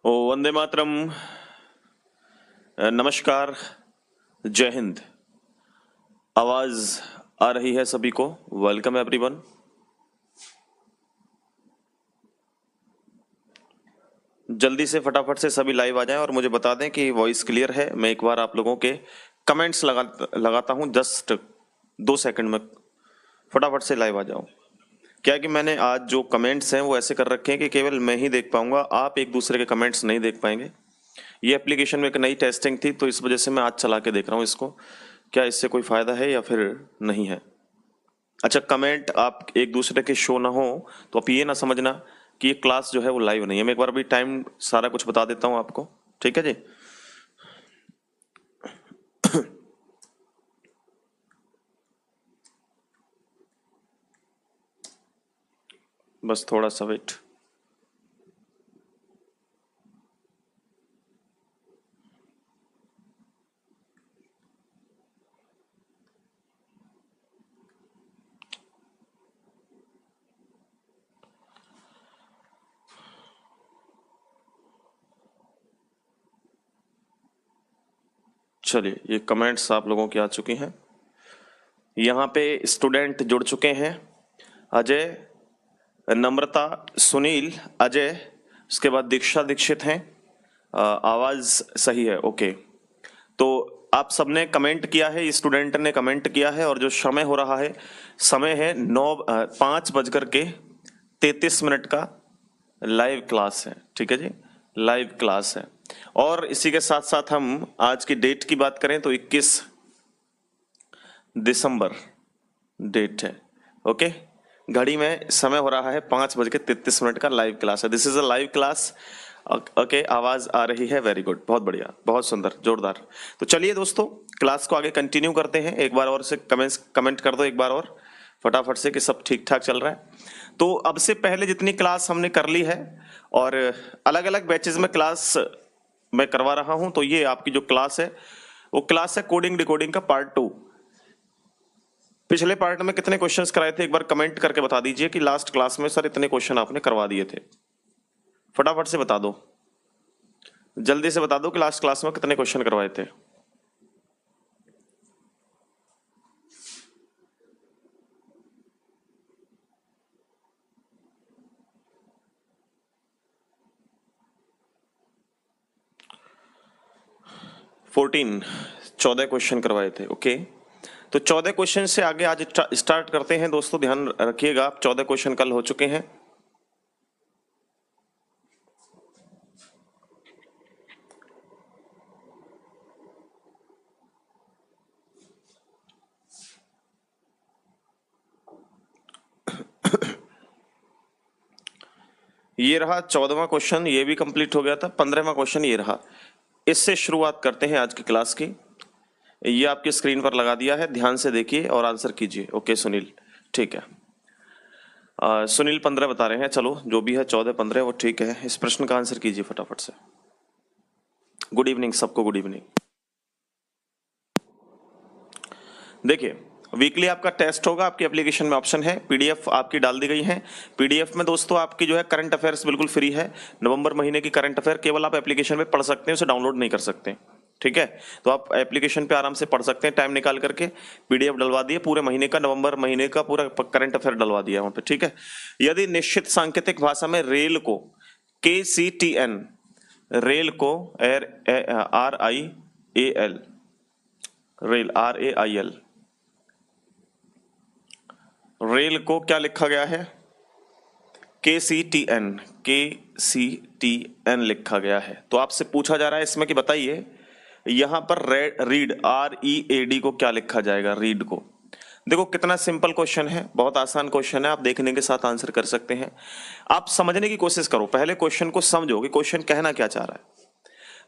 ओ वंदे मातरम। नमस्कार। जय हिंद। आवाज आ रही है सभी को। Welcome everyone. जल्दी से फटाफट से सभी लाइव आ जाएं और मुझे बता दें कि वॉइस क्लियर है। मैं एक बार आप लोगों के कमेंट्स लगाता हूं, जस्ट 2 सेकंड में फटाफट से लाइव आ जाओ। क्या कि मैंने आज जो कमेंट्स हैं वो ऐसे कर रखे हैं कि केवल मैं ही देख पाऊंगा, आप एक दूसरे के कमेंट्स नहीं देख पाएंगे। ये एप्लीकेशन में एक नई टेस्टिंग थी तो इस वजह से मैं आज चला के देख रहा हूँ इसको। क्या इससे कोई फायदा है या फिर नहीं है? अच्छा, कमेंट आप एक दूसरे के शो ना हो तो आप ये ना समझना कि ये क्लास जो है वो लाइव नहीं है। मैं एक बार अभी टाइम सारा कुछ बता देता हूँ आपको, ठीक है जी। बस थोड़ा सा वेट। चलिए, ये कमेंट्स आप लोगों की आ चुकी हैं। यहाँ पे स्टूडेंट जुड़ चुके हैं। अजय, नम्रता, सुनील, अजय, उसके बाद दीक्षा दीक्षित हैं। आवाज सही है, ओके। तो आप सबने कमेंट किया है, स्टूडेंट ने कमेंट किया है और जो समय हो रहा है, समय है 5:33 का लाइव क्लास है, ठीक है जी। लाइव क्लास है। और इसी के साथ साथ हम आज की डेट की बात करें तो 21 दिसंबर डेट है, ओके। घड़ी में समय हो रहा है 5:33 का लाइव क्लास है। This is a live class, okay. आवाज आ रही है, वेरी गुड, बहुत बढ़िया, बहुत सुंदर, जोरदार। तो चलिए दोस्तों, क्लास को आगे कंटिन्यू करते हैं। एक बार और से कमेंट कर दो एक बार और फटाफट से कि सब ठीक ठाक चल रहा है। तो अब से पहले जितनी क्लास हमने कर ली है और अलग अलग बैचेस में क्लास मैं करवा रहा हूं, तो ये आपकी जो क्लास है वो क्लास है कोडिंग डिकोडिंग का पार्ट 2। पिछले पार्ट में कितने क्वेश्चंस कराए थे एक बार कमेंट करके बता दीजिए कि लास्ट क्लास में सर इतने क्वेश्चन आपने करवा दिए थे। फटाफट से बता दो, जल्दी से बता दो कि लास्ट क्लास में कितने क्वेश्चन करवाए थे। फोर्टीन, 14 क्वेश्चन करवाए थे, ओके। तो 14 क्वेश्चन से आगे आज स्टार्ट करते हैं दोस्तों। ध्यान रखिएगा, 14 क्वेश्चन कल हो चुके हैं। ये रहा 14वां क्वेश्चन, ये भी कंप्लीट हो गया था। 15वां क्वेश्चन ये रहा। इससे शुरुआत करते हैं आज की क्लास की। ये आपकी स्क्रीन पर लगा दिया है, ध्यान से देखिए और आंसर कीजिए। ओके सुनील, ठीक है। सुनील 15 बता रहे हैं, चलो जो भी है 14 15 वो ठीक है। इस प्रश्न का आंसर कीजिए फटाफट से। गुड इवनिंग सबको, गुड इवनिंग। देखिए, वीकली आपका टेस्ट होगा, आपकी एप्लीकेशन में ऑप्शन है, पीडीएफ आपकी डाल दी गई है। पीडीएफ में दोस्तों आपकी जो है करंट अफेयर्स बिल्कुल फ्री है। नवंबर महीने की करंट अफेयर केवल आप एप्लीकेशन में पढ़ सकते हैं, उसे डाउनलोड नहीं कर सकते, ठीक है। तो आप एप्लीकेशन पे आराम से पढ़ सकते हैं, टाइम निकाल करके। पीडीएफ डलवा दिए पूरे महीने का, नवंबर महीने का पूरा करंट अफेयर डलवा दिया वहां पे, ठीक है। यदि निश्चित सांकेतिक भाषा में रेल को KCTN, रेल को RAIL, रेल RAIL, रेल को क्या लिखा गया है? KCTN लिखा गया है। तो आपसे पूछा जा रहा है इसमें कि बताइए यहां पर रीड READ को क्या लिखा जाएगा? रीड को। देखो कितना सिंपल क्वेश्चन है, बहुत आसान क्वेश्चन है, आप देखने के साथ आंसर कर सकते हैं। आप समझने की कोशिश करो, पहले क्वेश्चन को समझो कि क्वेश्चन कहना क्या चाह रहा है।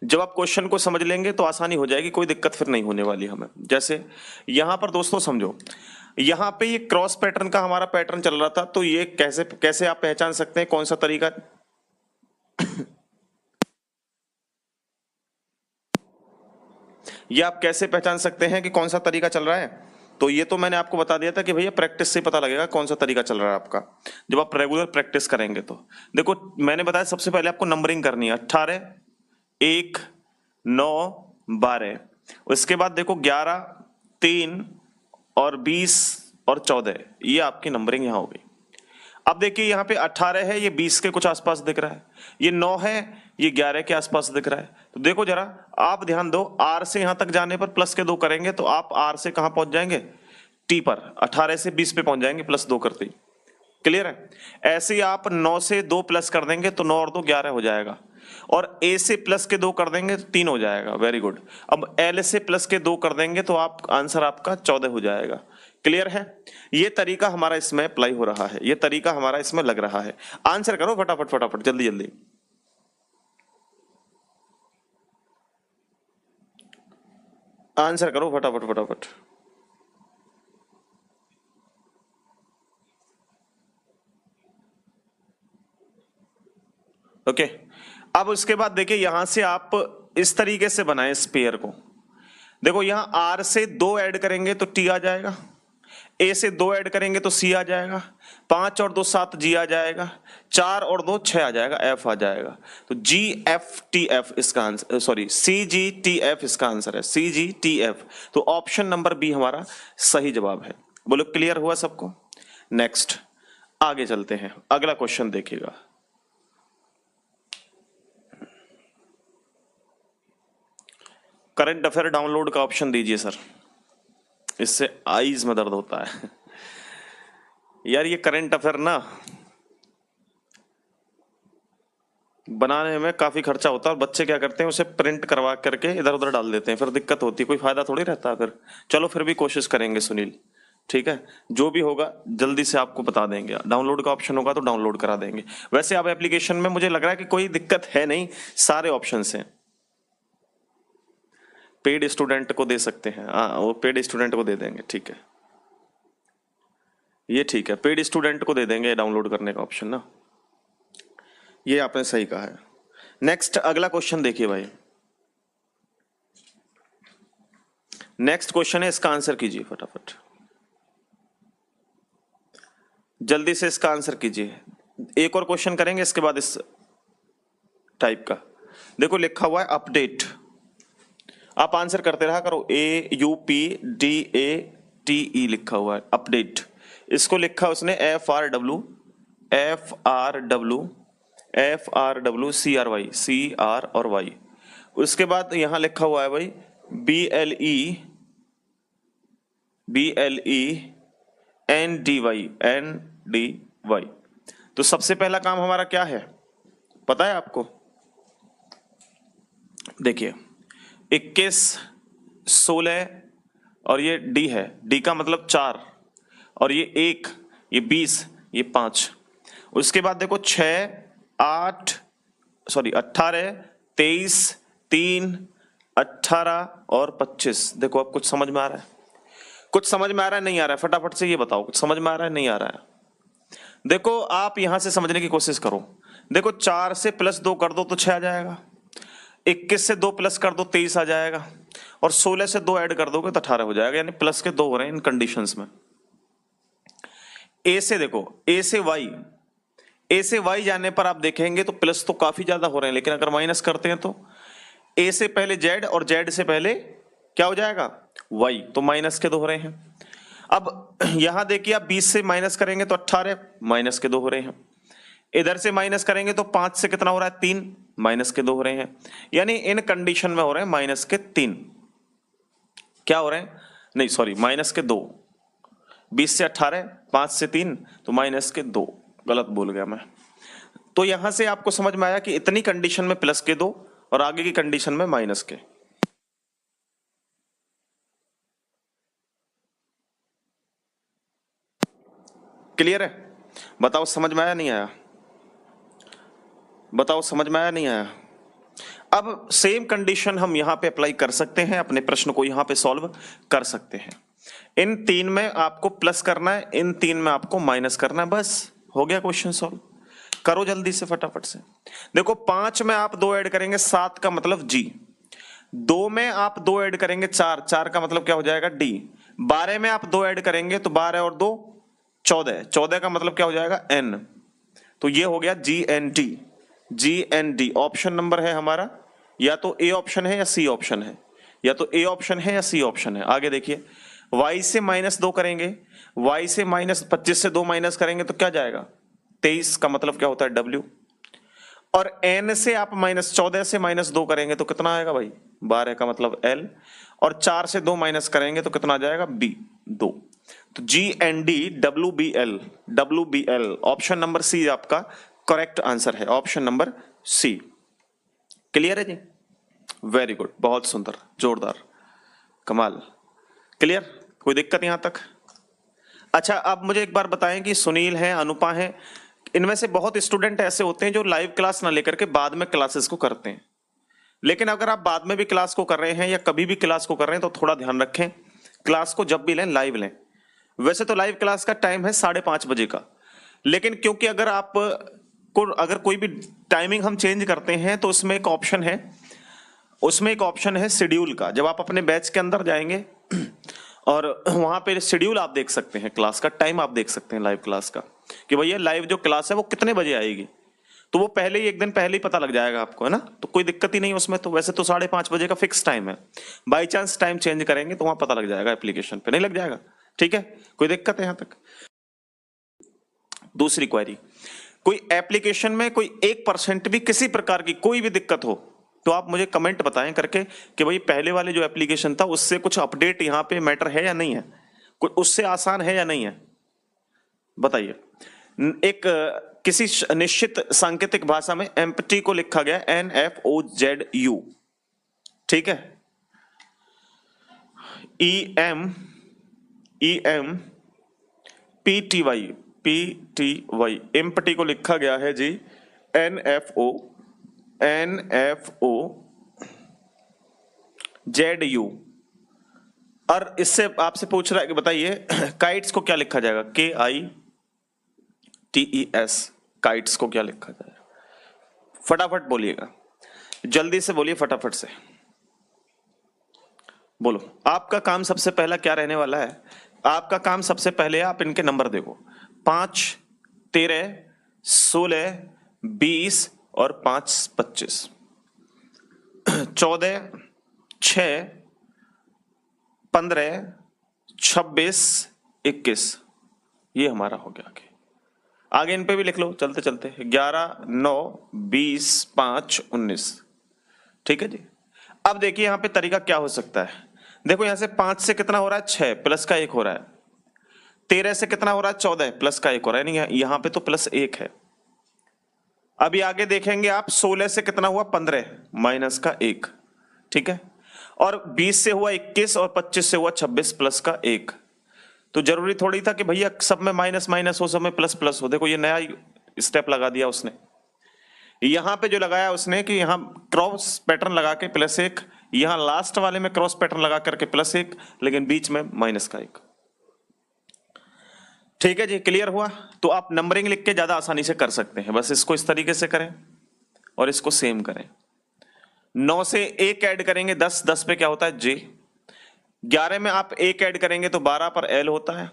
जब आप क्वेश्चन को समझ लेंगे तो आसानी हो जाएगी, कोई दिक्कत फिर नहीं होने वाली हमें। जैसे यहां पर दोस्तों समझो, यहां पे ये क्रॉस पैटर्न का हमारा पैटर्न चल रहा था, तो ये कैसे कैसे आप पहचान सकते हैं कौन सा तरीका? ये आप कैसे पहचान सकते हैं कि कौन सा तरीका चल रहा है? तो ये तो मैंने आपको बता दिया था कि भैया प्रैक्टिस से पता लगेगा कौन सा तरीका चल रहा है आपका, जब आप रेगुलर प्रैक्टिस करेंगे तो। देखो मैंने बताया सबसे पहले आपको नंबरिंग करनी है, 18, 1, 9, 12। उसके बाद देखो 11, 3 और 20 और 14, ये आपकी नंबरिंग यहाँ होगी। अब देखिए यहाँ पे 18 है, ये 20 के कुछ आसपास दिख रहा है, ये 9 है, ये 11 के आसपास दिख रहा है। तो देखो जरा आप ध्यान दो, आर से यहां तक जाने पर प्लस के 2 करेंगे तो आप आर से कहां पहुंच जाएंगे, टी पर, 18 से 20 पे पहुंच जाएंगे प्लस 2 करते ही। क्लियर है? ऐसे ही आप 9 से 2 प्लस कर देंगे तो 9 और 2 11 हो जाएगा, और ए से प्लस के 2 कर देंगे तो 3 हो जाएगा। Very good. अब एल से प्लस के 2 कर देंगे तो आप आंसर आपका 14 हो जाएगा। क्लियर है? ये तरीका हमारा इसमें अप्लाई हो रहा है, ये तरीका हमारा इसमें लग रहा है। आंसर करो फटाफट फटाफट, जल्दी जल्दी। आंसर करो फटाफट फटाफट। ओके अब उसके बाद देखिए यहां से आप इस तरीके से बनाए स्पेयर को। देखो यहां आर से 2 ऐड करेंगे तो टी आ जाएगा, ए से 2 ऐड करेंगे तो सी आ जाएगा, 5 और 2 7 जी आ जाएगा, 4 और 2 6 आ जाएगा, एफ आ जाएगा। तो जी एफ टी एफ इसका answer, sorry C G T F इसका आंसर है, सी जी टी एफ। तो ऑप्शन नंबर बी हमारा सही जवाब है। बोलो क्लियर हुआ सबको? नेक्स्ट आगे चलते हैं, अगला क्वेश्चन देखिएगा। करंट अफेयर डाउनलोड का ऑप्शन दीजिए सर, इससे आईज में दर्द होता है यार। ये करंट अफेयर ना बनाने में काफी खर्चा होता है, और बच्चे क्या करते हैं उसे प्रिंट करवा करके इधर उधर डाल देते हैं, फिर दिक्कत होती है, कोई फायदा थोड़ी रहता है फिर। चलो फिर भी कोशिश करेंगे सुनील, ठीक है? जो भी होगा जल्दी से आपको बता देंगे। डाउनलोड का ऑप्शन होगा तो डाउनलोड करा देंगे। वैसे आप एप्लीकेशन में मुझे लग रहा है कि कोई दिक्कत है नहीं, सारे ऑप्शन हैं। पेड स्टूडेंट को दे सकते हैं, हाँ वो पेड स्टूडेंट को दे देंगे, ठीक है ये ठीक है, पेड स्टूडेंट को दे देंगे डाउनलोड करने का ऑप्शन ना, ये आपने सही कहा है। नेक्स्ट अगला क्वेश्चन देखिए भाई, नेक्स्ट क्वेश्चन है, इसका आंसर कीजिए फटाफट, जल्दी से इसका आंसर कीजिए। एक और क्वेश्चन करेंगे इसके बाद इस टाइप का। देखो लिखा हुआ है अपडेट, आप आंसर करते रहा करो, A U P D A T E लिखा हुआ है अपडेट। इसको लिखा उसने F R W C R और वाई। उसके बाद यहां लिखा हुआ है भाई B L E N D Y. तो सबसे पहला काम हमारा क्या है पता है आपको? देखिए 21, 16 और ये डी है, डी का मतलब 4, और ये 1, ये 20, ये 5। उसके बाद देखो 6, 8 सॉरी 18, 23, 3, 18 और 25। देखो अब कुछ समझ में आ रहा है? कुछ समझ में आ रहा है नहीं आ रहा है? फटाफट से ये बताओ, कुछ समझ में आ रहा है नहीं आ रहा है? देखो आप यहां से समझने की कोशिश करो। देखो 4 से प्लस 2 कर दो तो 6 आ जाएगा, 21 से 2 प्लस कर दो 23 आ जाएगा, और 16 से 2 ऐड कर दोगे तो 18 हो जाएगा, यानी प्लस के 2 हो रहे हैं इन कंडीशंस में। ए से देखो, ए से वाई जाने पर आप देखेंगे तो प्लस तो काफी ज्यादा हो रहे हैं, लेकिन अगर माइनस करते हैं तो ए से पहले जेड और जेड से पहले क्या हो जाएगा वाई, तो माइनस के 2 हो रहे हैं। अब यहां देखिए आप 20 से माइनस करेंगे तो 18, माइनस के 2 हो रहे हैं। इधर से माइनस करेंगे तो 5 से कितना हो रहा है 3, माइनस के 2 हो रहे हैं। यानी इन कंडीशन में हो रहे हैं माइनस के 3, क्या हो रहे हैं नहीं सॉरी माइनस के 2। 20 से 18, 5 से 3 तो माइनस के 2, गलत बोल गया मैं। तो यहां से आपको समझ में आया कि इतनी कंडीशन में प्लस के 2 और आगे की कंडीशन में माइनस के। क्लियर है? बताओ समझ में आया नहीं आया? बताओ समझ में आया नहीं आया? अब सेम कंडीशन हम यहां पे अप्लाई कर सकते हैं, अपने प्रश्न को यहां पे सॉल्व कर सकते हैं। इन 3 में आपको प्लस करना है, इन 3 में आपको माइनस करना है, बस हो गया क्वेश्चन सॉल्व। करो जल्दी से फटाफट से। देखो 5 में आप 2 ऐड करेंगे 7 का मतलब जी, 2 में आप 2 ऐड करेंगे 4, 4 का मतलब क्या हो जाएगा डी, 12 में आप 2 ऐड करेंगे तो 12 और 2 14, 14 का मतलब क्या हो जाएगा n, तो ये हो गया GND। GND ऑप्शन नंबर है हमारा, या तो ए ऑप्शन है या सी ऑप्शन है, या तो ए ऑप्शन है या सी ऑप्शन है। आगे देखिए, y से -2 करेंगे, y से -25 से 2 माइनस करेंगे तो क्या जाएगा 23, का मतलब क्या होता है W। और n से आप -14 से -2 करेंगे तो कितना आएगा भाई 12, का मतलब L। और 4 से 2 माइनस करेंगे तो कितना आ जाएगा B 2। तो GND WBL option number C आपका करेक्ट आंसर है, ऑप्शन नंबर सी। क्लियर है जी, वेरी गुड, बहुत सुंदर, जोरदार, कमाल। क्लियर, कोई दिक्कत यहां तक? अच्छा, अब मुझे एक बार बताएं कि सुनील है, अनुपा है, इनमें से बहुत स्टूडेंट ऐसे होते हैं जो लाइव क्लास ना लेकर के बाद में क्लासेस को करते हैं। लेकिन अगर आप बाद में भी क्लास को कर रहे हैं या कभी भी क्लास को कर रहे हैं तो थोड़ा ध्यान रखें, क्लास को जब भी लें लाइव लें। वैसे तो लाइव क्लास का टाइम है 5:30 बजे का, लेकिन क्योंकि अगर आप को अगर कोई भी टाइमिंग हम चेंज करते हैं तो उसमें एक ऑप्शन है शेड्यूल का। जब आप अपने बैच के अंदर जाएंगे और वहां पे शेड्यूल आप देख सकते हैं, क्लास का टाइम आप देख सकते हैं लाइव क्लास का, कि भैया लाइव जो क्लास है वो कितने बजे आएगी, तो वो पहले ही एक दिन पहले ही पता लग जाएगा आपको, है ना। तो कोई दिक्कत ही नहीं उसमें, तो वैसे तो 5:30 बजे का फिक्स टाइम है, बाई चांस टाइम चेंज करेंगे तो वहां पता लग जाएगा, एप्लीकेशन पे नहीं लग जाएगा। ठीक है, कोई दिक्कत है यहां तक? दूसरी क्वेरी, कोई एप्लीकेशन में कोई 1% भी किसी प्रकार की कोई भी दिक्कत हो तो आप मुझे कमेंट बताएं करके कि भाई पहले वाले जो एप्लीकेशन था उससे कुछ अपडेट यहाँ पे मैटर है या नहीं है, कुछ उससे आसान है या नहीं है, बताइए। एक किसी निश्चित सांकेतिक भाषा में एम्प्टी को लिखा गया NFOZU, ठीक है, PTY एम्प्टी को लिखा गया है जी NFOZU। और इससे आपसे पूछ रहा है कि बताइए काइट्स को क्या लिखा जाएगा, KITES, काइट्स को क्या लिखा जाएगा? फटाफट बोलिएगा, जल्दी से बोलिए, फटाफट से बोलो। आपका काम सबसे पहला क्या रहने वाला है? आपका काम सबसे पहले आप इनके नंबर देखो, 5, 13, 16, 20 और 5, 25, 14, 6, 15, 26, 21, ये हमारा हो गया। आगे इन पे भी लिख लो चलते चलते, 11, 9, 20, 5, 19, ठीक है जी। अब देखिए यहां पे तरीका क्या हो सकता है, देखो यहां से 5 से कितना हो रहा है 6 प्लस का 1 हो रहा है, 13 से कितना हो रहा है 14 प्लस का 1 हो रहा है, नहीं यहां पे तो प्लस 1 है। अभी आगे देखेंगे आप 16 से कितना हुआ 15 माइनस का 1, ठीक है, और 20 से हुआ 21 और 25 से हुआ 26 प्लस का 1। तो जरूरी थोड़ी था कि भैया सब में माइनस माइनस हो, सब में प्लस प्लस हो। देखो ये नया स्टेप लगा दिया उसने, यहां पे जो लगाया उसने कि यहां क्रॉस पैटर्न लगा के +1, यहां लास्ट वाले में क्रॉस पैटर्न लगा करके +1, लेकिन बीच में माइनस का 1। ठीक है जी, क्लियर हुआ? तो आप नंबरिंग लिख के ज्यादा आसानी से कर सकते हैं, बस इसको इस तरीके से करें और इसको सेम करें। 9 से 1 ऐड करेंगे 10, 10 पे क्या होता है J। 11 में आप 1 ऐड करेंगे तो 12 पर L होता है।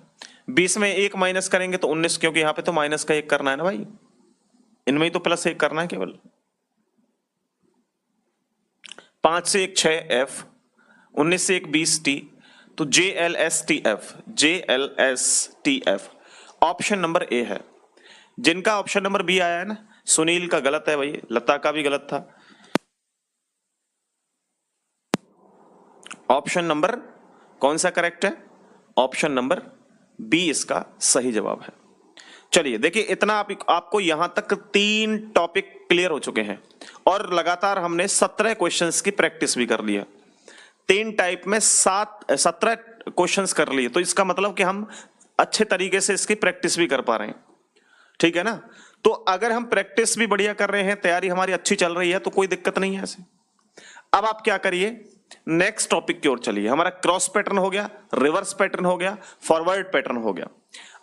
20 में 1 माइनस करेंगे तो 19, क्योंकि यहां पे तो माइनस का 1 करना है ना भाई, इनमें ही तो +1 करना है केवल। 5 से 1 6 F, 19 से 1 20 T, तो JLSTF ऑप्शन नंबर ए है। जिनका ऑप्शन नंबर बी आया है ना, सुनील का गलत है भाई, लता का भी गलत था। ऑप्शन नंबर कौन सा करेक्ट है? ऑप्शन नंबर बी इसका सही जवाब है। चलिए देखिए, इतना आपको यहां तक 3 टॉपिक क्लियर हो चुके हैं और लगातार हमने 17 क्वेश्चंस की प्रैक्टिस भी कर लिया। 3 टाइप में 17 क्वेश्चंस कर लिए, तो इसका मतलब कि हम अच्छे तरीके से इसकी प्रैक्टिस भी कर पा रहे हैं, ठीक है ना। तो अगर हम प्रैक्टिस भी बढ़िया कर रहे हैं, तैयारी हमारी अच्छी चल रही है, तो कोई दिक्कत नहीं है ऐसे। अब आप क्या करिए, नेक्स्ट टॉपिक की ओर चलिए। हमारा क्रॉस पैटर्न हो गया, रिवर्स पैटर्न हो गया, फॉरवर्ड पैटर्न हो गया।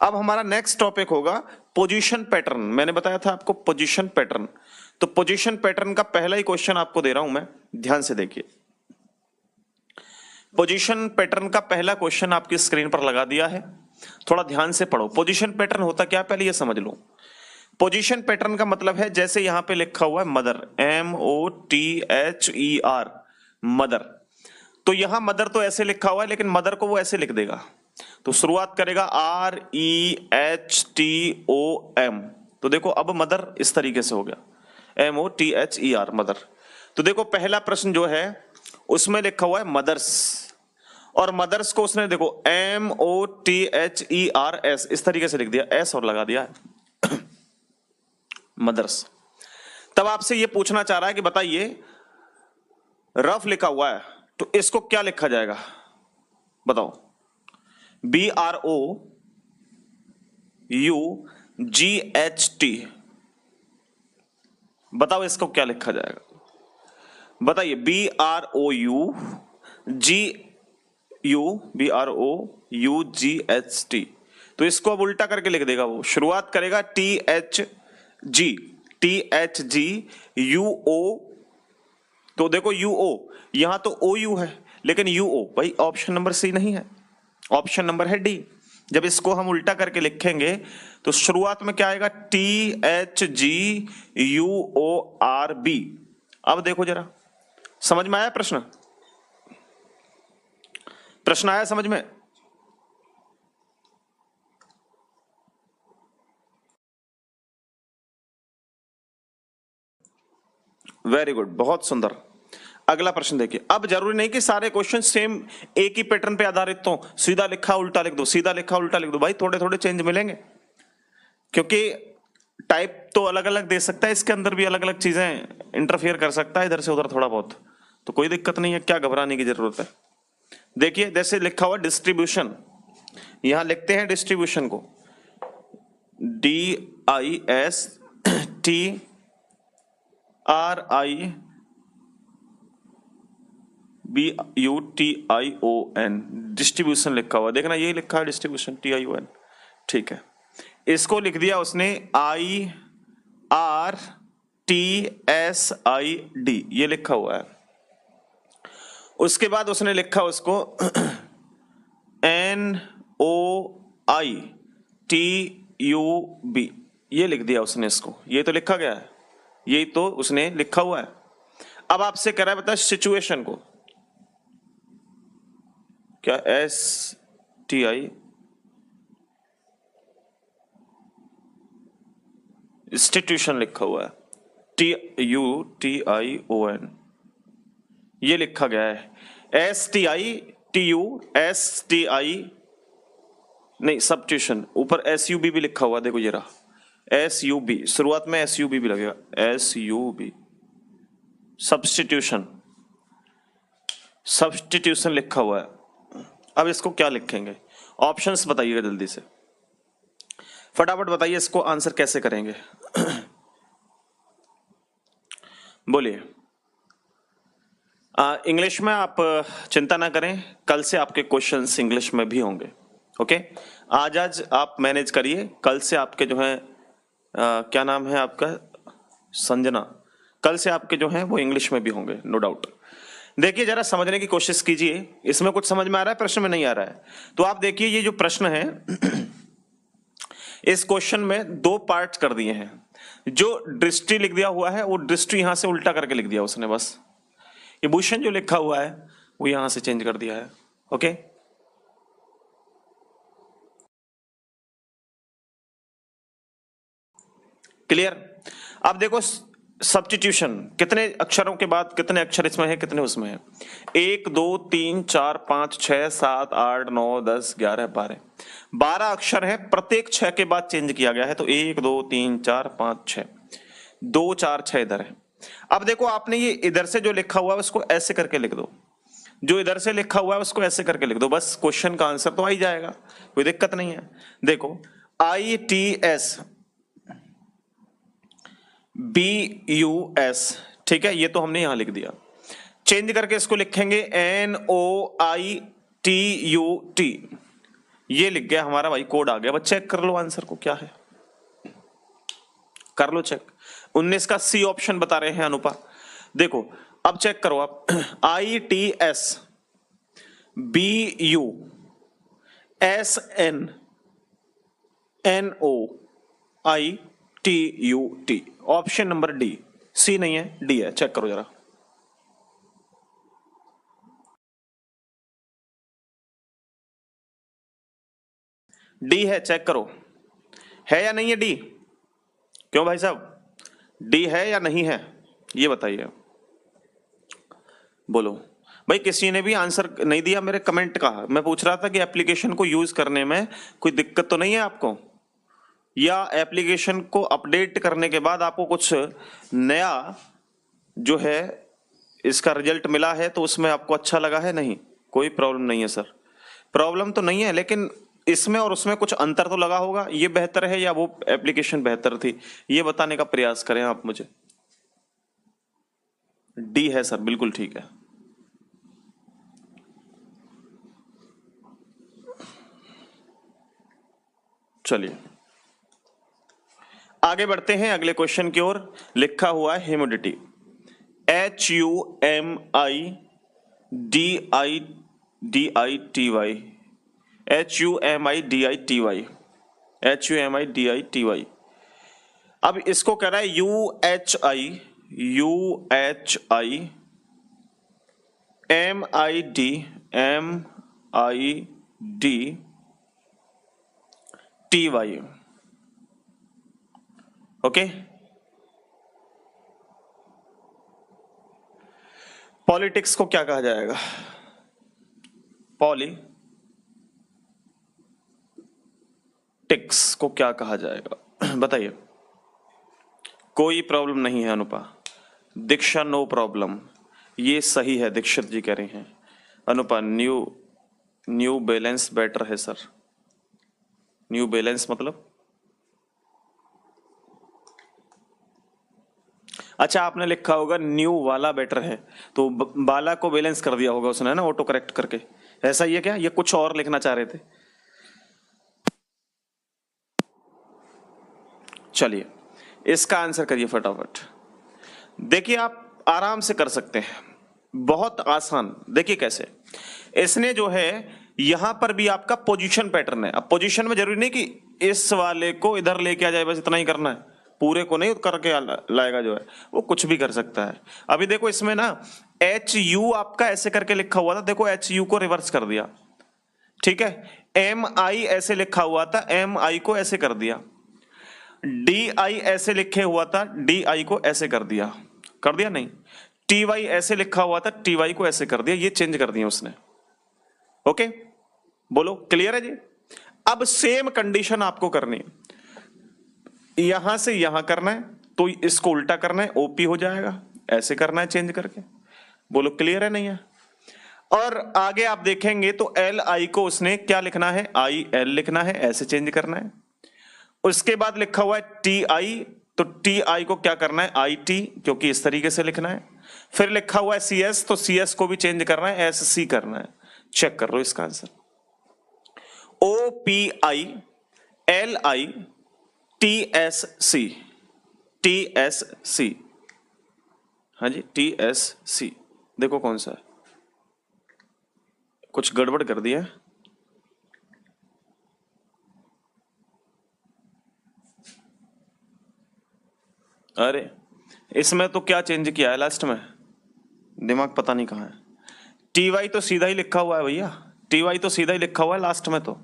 अब हमारा नेक्स्ट टॉपिक होगा पोजीशन पैटर्न। मैंने बताया था आपको पोजीशन पैटर्न, तो पोजीशन पैटर्न का पहला ही क्वेश्चन आपको दे रहा हूं मैं, ध्यान से देखिए। पोजीशन पैटर्न का पहला क्वेश्चन आपकी स्क्रीन पर लगा दिया है, थोड़ा ध्यान से पढ़ो। पोजीशन पैटर्न होता क्या, पहले ये समझ लो। पोजीशन पैटर्न का मतलब है जैसे यहां पे लिखा हुआ है मदर, MOTHER, मदर, तो यहां मदर तो ऐसे लिखा हुआ है, लेकिन मदर को वो ऐसे लिख देगा। तो शुरुआत करेगा REHTOM, तो देखो अब मदर इस तरीके से हो गया, MOTHER, मदर। तो देखो पहला प्रश्न जो है उसमें लिखा हुआ है मदर्स, और मदर्स को उसने देखो MOTHERS इस तरीके से लिख दिया, एस और लगा दिया है मदर्स। तब आपसे ये पूछना चाह रहा है कि बताइए रफ लिखा हुआ है तो इसको क्या लिखा जाएगा, बताओ। BROUGHT, बताओ इसको क्या लिखा जाएगा, बताइए। BROUGHT, तो इसको अब उल्टा करके लिख देगा वो। शुरुआत करेगा THGUO, तो देखो UO, यहां तो OU है लेकिन UO भाई ऑप्शन नंबर सी नहीं है, ऑप्शन नंबर है डी। जब इसको हम उल्टा करके लिखेंगे तो शुरुआत में क्या आएगा, THGUORB। अब देखो जरा, समझ में आया प्रश्न, प्रश्न आया समझ में? वेरी गुड, बहुत सुंदर। अगला प्रश्न देखिए। अब जरूरी नहीं कि सारे क्वेश्चन सेम एक ही पैटर्न पे आधारित हो, सीधा लिखा उल्टा लिख दो, सीधा लिखा उल्टा लिख दो, भाई थोड़े थोड़े चेंज मिलेंगे, क्योंकि टाइप तो अलग अलग दे सकता है, इसके अंदर भी अलग अलग चीजें इंटरफेयर कर सकता है इधर से उधर थोड़ा बहुत, तो कोई दिक्कत नहीं है, क्या घबराने की जरूरत है। देखिए जैसे लिखा हुआ डिस्ट्रीब्यूशन, यहां लिखते हैं डिस्ट्रीब्यूशन को DISTRIBUTION, डिस्ट्रीब्यूशन लिखा हुआ, देखना यही लिखा है डिस्ट्रीब्यूशन TION, ठीक है। इसको लिख दिया उसने IRTSID, ये लिखा हुआ है। उसके बाद उसने लिखा उसको NOITUB, ये लिख दिया उसने इसको, ये तो लिखा गया है, यही तो उसने लिखा हुआ है। अब आपसे कह रहा है बता सिचुएशन को, क्या STI इंस्टीट्यूशन लिखा हुआ है, TUTION, ये लिखा गया है। STI नहीं, सब्स्टिट्यूशन, ऊपर SUB भी लिखा हुआ, देखो ये रहा SUB, शुरुआत में SUB भी लगेगा, SUB, सब्स्टिट्यूशन, सब्स्टिट्यूशन लिखा हुआ है। अब इसको क्या लिखेंगे, ऑप्शंस बताइएगा जल्दी से, फटाफट बताइए इसको आंसर कैसे करेंगे बोलिए। इंग्लिश में आप चिंता ना करें, कल से आपके क्वेश्चंस इंग्लिश में भी होंगे, ओके। आज आप मैनेज करिए, कल से आपके जो है क्या नाम है आपका, संजना, कल से आपके जो है वो इंग्लिश में भी होंगे, नो डाउट। देखिए जरा समझने की कोशिश कीजिए, इसमें कुछ समझ में आ रहा है, प्रश्न में नहीं आ रहा है तो आप देखिए ये जो प्रश्न है इस क्वेश्चन में दो पार्ट कर दिए हैं। जो दृष्टि लिख दिया हुआ है वो दृष्टि यहां से उल्टा करके लिख दिया उसने, बस ये भूषण जो लिखा हुआ है वो यहां से चेंज कर दिया है, ओके। क्लियर? अब देखो सब्स्टिट्यूशन, कितने अक्षरों के बाद कितने अक्षर इसमें है, कितने उसमें है, 1 2 3 4 5 6 7 8 9 10 11 12, 12 अक्षर है, प्रत्येक 6 के बाद चेंज किया गया है, तो 1 2 3 4 5 6, 2 4 6 इधर है। अब देखो आपने ये इधर से जो लिखा हुआ है उसको ऐसे करके लिख दो, जो इधर से लिखा हुआ है उसको ऐसे करके लिख दो, बस क्वेश्चन का आंसर तो आ ही जाएगा, कोई दिक्कत नहीं है। देखो ITS BUS, ठीक है, ये तो हमने यहां लिख दिया। चेंज करके इसको लिखेंगे NOITUT, ये लिख गया हमारा भाई, कोड आ गया। बस चेक कर लो आंसर को क्या है, कर लो चेक। 19 का सी ऑप्शन बता रहे हैं अनुपा। देखो अब चेक करो आप, ITS BUSNNOITUT। Option number D, C नहीं है, डी है। चेक करो जरा। डी है, चेक करो, है या नहीं है डी? क्यों भाई साहब, डी है या नहीं है, ये बताइए। बोलो भाई, किसी ने भी आंसर नहीं दिया मेरे कमेंट का। मैं पूछ रहा था कि एप्लीकेशन को यूज करने में कोई दिक्कत तो नहीं है आपको, या एप्लीकेशन को अपडेट करने के बाद आपको कुछ नया जो है इसका रिजल्ट मिला है तो उसमें आपको अच्छा लगा है? नहीं, कोई प्रॉब्लम नहीं है सर, प्रॉब्लम तो नहीं है, लेकिन इसमें और उसमें कुछ अंतर तो लगा होगा। ये बेहतर है या वो एप्लीकेशन बेहतर थी, ये बताने का प्रयास करें आप मुझे। डी है सर, बिल्कुल ठीक है। चलिए आगे बढ़ते हैं अगले क्वेश्चन की ओर। लिखा हुआ है ह्यूमिडिटी, HUMIDITY, HUMIDITY। अब इसको कह रहा है UHI MIDTY। ओके, पॉलिटिक्स को क्या कहा जाएगा? पॉलिटिक्स को क्या कहा जाएगा बताइए। कोई प्रॉब्लम नहीं है अनुपा। दीक्षा, नो प्रॉब्लम, ये सही है, दीक्षित जी कह रहे हैं। अनुपा, न्यू बैलेंस बेटर है सर। न्यू बैलेंस मतलब? अच्छा, आपने लिखा होगा न्यू वाला बेटर है, तो बाला को बैलेंस कर दिया होगा उसने ना, ऑटो करेक्ट करके। ऐसा ही है क्या, ये कुछ और लिखना चाह रहे थे? चलिए इसका आंसर करिए फटाफट। देखिए आप आराम से कर सकते हैं, बहुत आसान। देखिए कैसे, इसने जो है यहां पर भी आपका पोजीशन पैटर्न है। अब पोजीशन में जरूरी नहीं कि इस वाले को इधर लेके आ जाए, बस इतना ही करना है, पूरे को नहीं करके लाएगा, जो है वो कुछ भी कर सकता है। अभी देखो इसमें ना HU आपका ऐसे करके लिखा हुआ था, देखो HU को रिवर्स कर दिया, ठीक है। MI ऐसे लिखा हुआ था, MI को ऐसे कर दिया। DI ऐसे लिखे हुआ था, DI को ऐसे कर दिया नहीं। TY ऐसे लिखा हुआ था, TY को ऐसे कर दिया, ये चेंज कर दिया उसने। ओके, बोलो क्लियर है जी? अब सेम कंडीशन आपको करनी है, यहां से यहां करना है तो इसको उल्टा करना है, OP हो जाएगा, ऐसे करना है चेंज करके। बोलो क्लियर है नहीं है? और आगे आप देखेंगे तो LI को उसने क्या लिखना है, IL लिखना है, ऐसे चेंज करना है। उसके बाद लिखा हुआ है TI, तो TI को क्या करना है, IT, क्योंकि इस तरीके से लिखना है। फिर लिखा हुआ है CS, तो CS को भी चेंज करना है, SC करना है। चेक कर लो इसका आंसर। OPI LI TSC, हाँ जी TSC। देखो कौन सा है, कुछ गड़बड़ कर दिया। अरे इसमें तो क्या चेंज किया है लास्ट में, दिमाग पता नहीं कहाँ है। TY तो सीधा ही लिखा हुआ है भैया, TY तो सीधा ही लिखा हुआ है लास्ट में, तो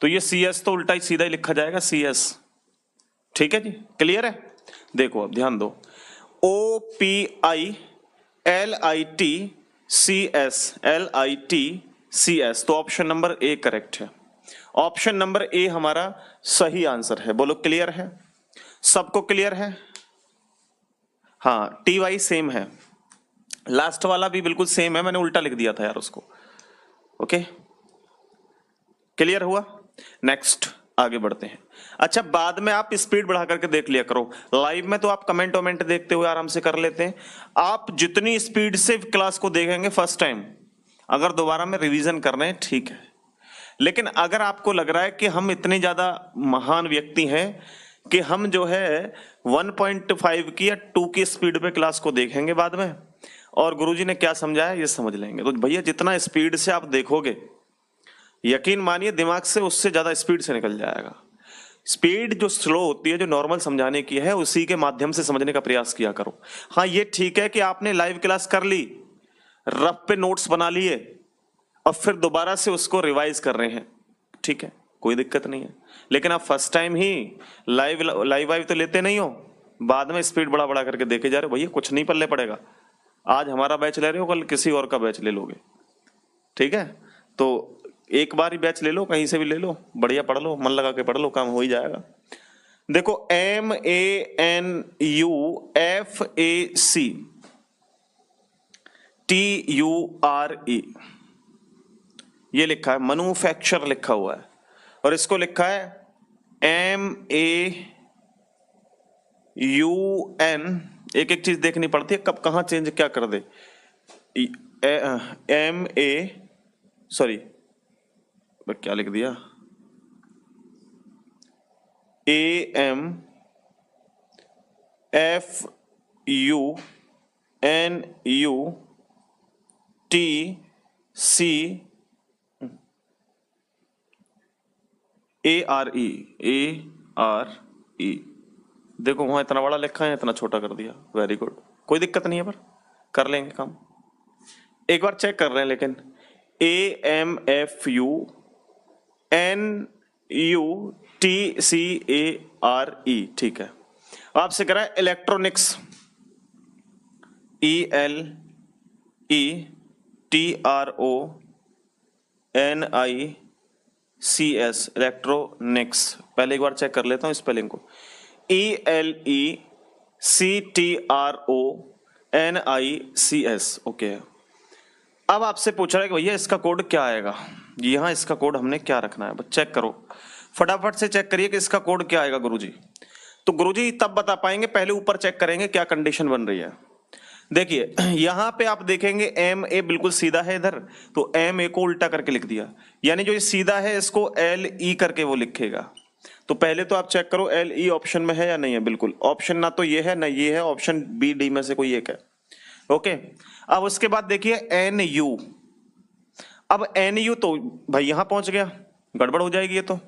ये CS तो उल्टा ही सीधा ही लिखा जाएगा, CS। ठीक है जी, क्लियर है? देखो अब ध्यान दो, OPI LITCS, तो ऑप्शन नंबर A करेक्ट है। ऑप्शन नंबर A हमारा सही आंसर है। बोलो क्लियर है? सबको क्लियर है? हाँ, TY सेम है, लास्ट वाला भी बिल्कुल सेम है, मैंने उल्टा लिख दिया था यार उसको। ओके, क्लियर हुआ? नेक्स्ट आगे बढ़ते हैं। अच्छा, बाद में आप स्पीड बढ़ा करके देख लिया करो, लाइव में तो आप कमेंट वमेंट देखते हुए आराम से कर लेते हैं। आप जितनी स्पीड से क्लास को देखेंगे फर्स्ट टाइम, अगर दोबारा में रिवीजन कर रहे हैं ठीक है, लेकिन अगर आपको लग रहा है कि हम इतने ज्यादा महान व्यक्ति हैं कि हम जो है 1.5 की या 2 की स्पीड पे क्लास को देखेंगे बाद में, और गुरुजी ने क्या समझाया ये समझ लेंगे। तो भैया जितना स्पीड से आप देखोगे, यकीन मानिए दिमाग से उससे ज्यादा स्पीड से निकल जाएगा। स्पीड जो स्लो होती है, जो नॉर्मल समझाने की है, उसी के माध्यम से समझने का प्रयास किया करो। हाँ ये ठीक है कि आपने लाइव क्लास कर ली, रफ पे नोट्स बना लिए और फिर दोबारा से उसको रिवाइज कर रहे हैं, ठीक है, कोई दिक्कत नहीं है। लेकिन आप फर्स्ट टाइम ही लाइव तो लेते नहीं हो, बाद में स्पीड बड़ा बड़ा करके देखे जा रहे हो, भैया कुछ नहीं पल्ले पड़ेगा। आज हमारा बैच ले रहे हो, कल किसी और का बैच ले लोगे, ठीक है। तो एक बार ही बैच ले लो, कहीं से भी ले लो, बढ़िया पढ़ लो, मन लगा के पढ़ लो, काम हो ही जाएगा। देखो MANUFACTURE ये लिखा है, मैन्युफैक्चर लिखा हुआ है, और इसको लिखा है MAUN। एक एक चीज देखनी पड़ती है, कब कहां चेंज क्या कर दे। क्या लिख दिया, AMAFUNUTCARE। देखो वहां इतना बड़ा लिखा है, इतना छोटा कर दिया, वेरी गुड, कोई दिक्कत नहीं है, पर कर लेंगे काम। एक बार चेक कर रहे हैं, लेकिन AMFUNUTCARE, ठीक है। आपसे करा है इलेक्ट्रॉनिक्स, ELECTRONICS, इलेक्ट्रॉनिक्स। पहले एक बार चेक कर लेता हूं स्पेलिंग को, ELECTRONICS, ओके। अब आपसे पूछ रहा है कि भैया इसका कोड क्या आएगा, यहां इसका कोड हमने क्या रखना है, बस चेक करो, फटाफट से चेक करिए कि इसका कोड क्या आएगा गुरुजी। तो गुरुजी तब बता पाएंगे, पहले ऊपर चेक करेंगे क्या कंडीशन बन रही है। देखिए यहां पे आप देखेंगे MA बिल्कुल सीधा है इधर, तो MA को उल्टा करके लिख दिया, यानी जो ये सीधा है इसको LE करके वो लिखेगा। तो पहले तो आप चेक करो LE ऑप्शन में है या नहीं है, बिल्कुल ऑप्शन ना तो ये है ना ये है, ऑप्शन B D में से कोई एक है, ओके। अब उसके बाद देखिए NU, अब NU तो भाई यहां पहुंच गया, गड़बड़ हो जाएगी ये तो।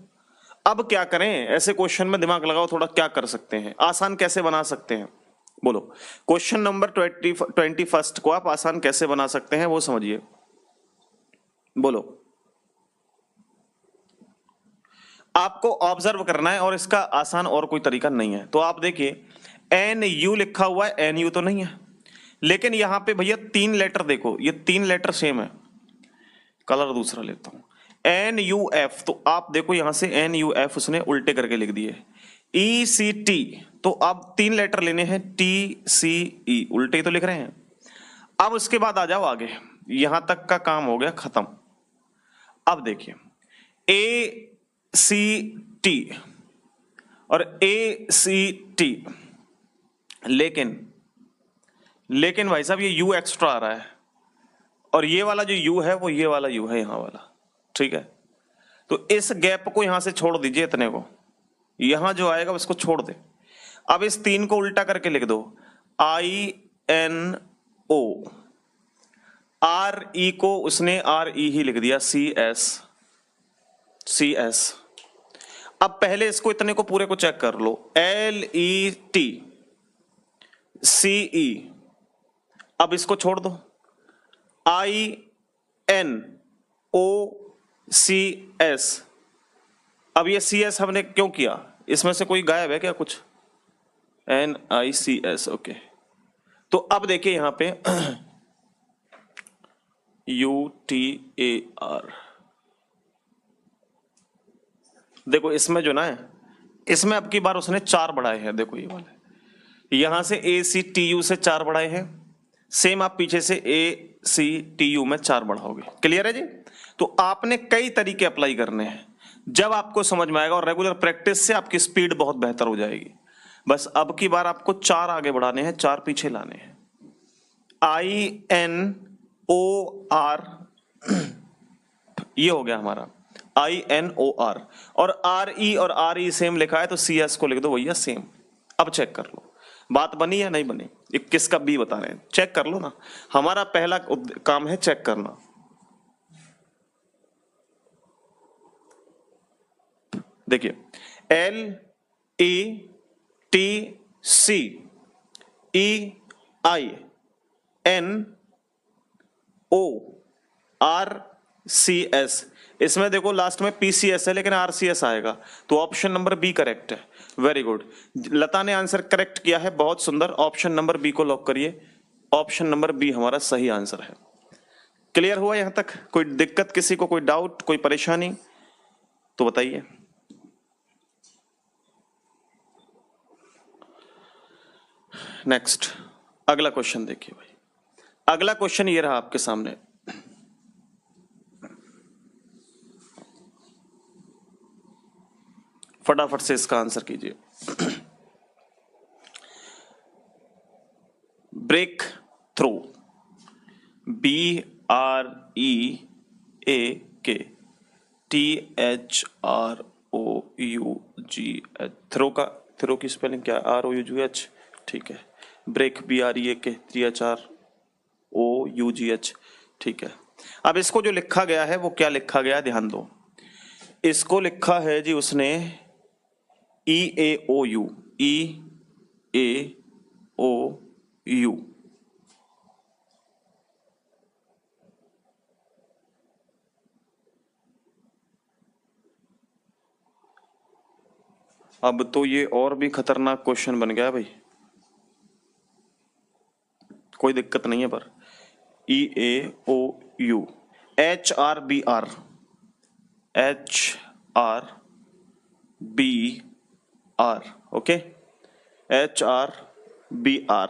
अब क्या करें, ऐसे क्वेश्चन में दिमाग लगाओ थोड़ा, क्या कर सकते हैं, आसान कैसे बना सकते हैं, बोलो। क्वेश्चन नंबर 21 को आप आसान कैसे बना सकते हैं वो समझिए, बोलो। आपको ऑब्जर्व करना है, और इसका आसान और कोई तरीका नहीं है। तो आप देखिए NU लिखा हुआ है, NU तो नहीं है, लेकिन यहां पे भैया 3 लेटर देखो, ये 3 लेटर सेम है, कलर दूसरा लेता हूं, NUF। तो आप देखो यहां से NUF उसने उल्टे करके लिख दिए। ECT, तो अब 3 लेटर लेने हैं, TCE, उल्टे तो लिख रहे हैं। अब उसके बाद आ जाओ आगे, यहां तक का काम हो गया खत्म। अब देखिए ACT और ACT, लेकिन भाई साहब ये U एक्स्ट्रा आ रहा है, और ये वाला जो U है वो ये वाला U है, यहां वाला, ठीक है। तो इस गैप को यहां से छोड़ दीजिए, इतने को, यहां जो आएगा उसको छोड़ दे। अब इस 3 को उल्टा करके लिख दो, INO, RE को उसने RE ही लिख दिया, CS। अब पहले इसको इतने को पूरे को चेक कर लो, LETCE, अब इसको छोड़ दो, INOCS। अब ये CS हमने क्यों किया, इसमें से कोई गायब है क्या कुछ, NICS, ओके। तो अब देखिए यहां पे UTAR, देखो इसमें जो ना है, इसमें अब की बार उसने 4 बढ़ाए हैं, देखो ये वाले, यहां से ACTU से 4 बढ़ाए हैं, सेम आप पीछे से ACTU में 4 बढ़ाओगे, क्लियर है जी। तो आपने कई तरीके अप्लाई करने हैं, जब आपको समझ में आएगा, और रेगुलर प्रैक्टिस से आपकी स्पीड बहुत बेहतर हो जाएगी। बस अब की बार आपको 4 आगे बढ़ाने हैं, 4 पीछे लाने हैं। INOR, ये हो गया हमारा INOR, और RE और RE सेम लिखा है, तो CS को लिख दो भैया सेम। अब चेक कर लो, बात बनी या नहीं बनी? 21 का बी बता रहे हैं, चेक कर लो ना। हमारा पहला काम है चेक करना। देखिए LETCEINORCS, इसमें देखो लास्ट में PCS है लेकिन RCS आएगा, तो ऑप्शन नंबर बी करेक्ट है। वेरी गुड, लता ने आंसर करेक्ट किया है, बहुत सुंदर। ऑप्शन नंबर बी को लॉक करिए, ऑप्शन नंबर बी हमारा सही आंसर है। क्लियर हुआ यहां तक? कोई दिक्कत किसी को, कोई डाउट, कोई परेशानी तो बताइए। नेक्स्ट अगला क्वेश्चन देखिए भाई, अगला क्वेश्चन ये रहा आपके सामने। फटाफट से इसका आंसर कीजिए। ब्रेक थ्रू, BREAK थ्रो का, थ्रो की स्पेलिंग क्या है? ROUGH, ठीक है। ब्रेक BREAK, THROUGH, ठीक है। अब इसको जो लिखा गया है वो क्या लिखा गया, ध्यान दो। इसको लिखा है जी उसने EAOU, EAOU। अब तो ये और भी खतरनाक क्वेश्चन बन गया भाई, कोई दिक्कत नहीं है पर। EAOU, HRBR, okay, HRBR,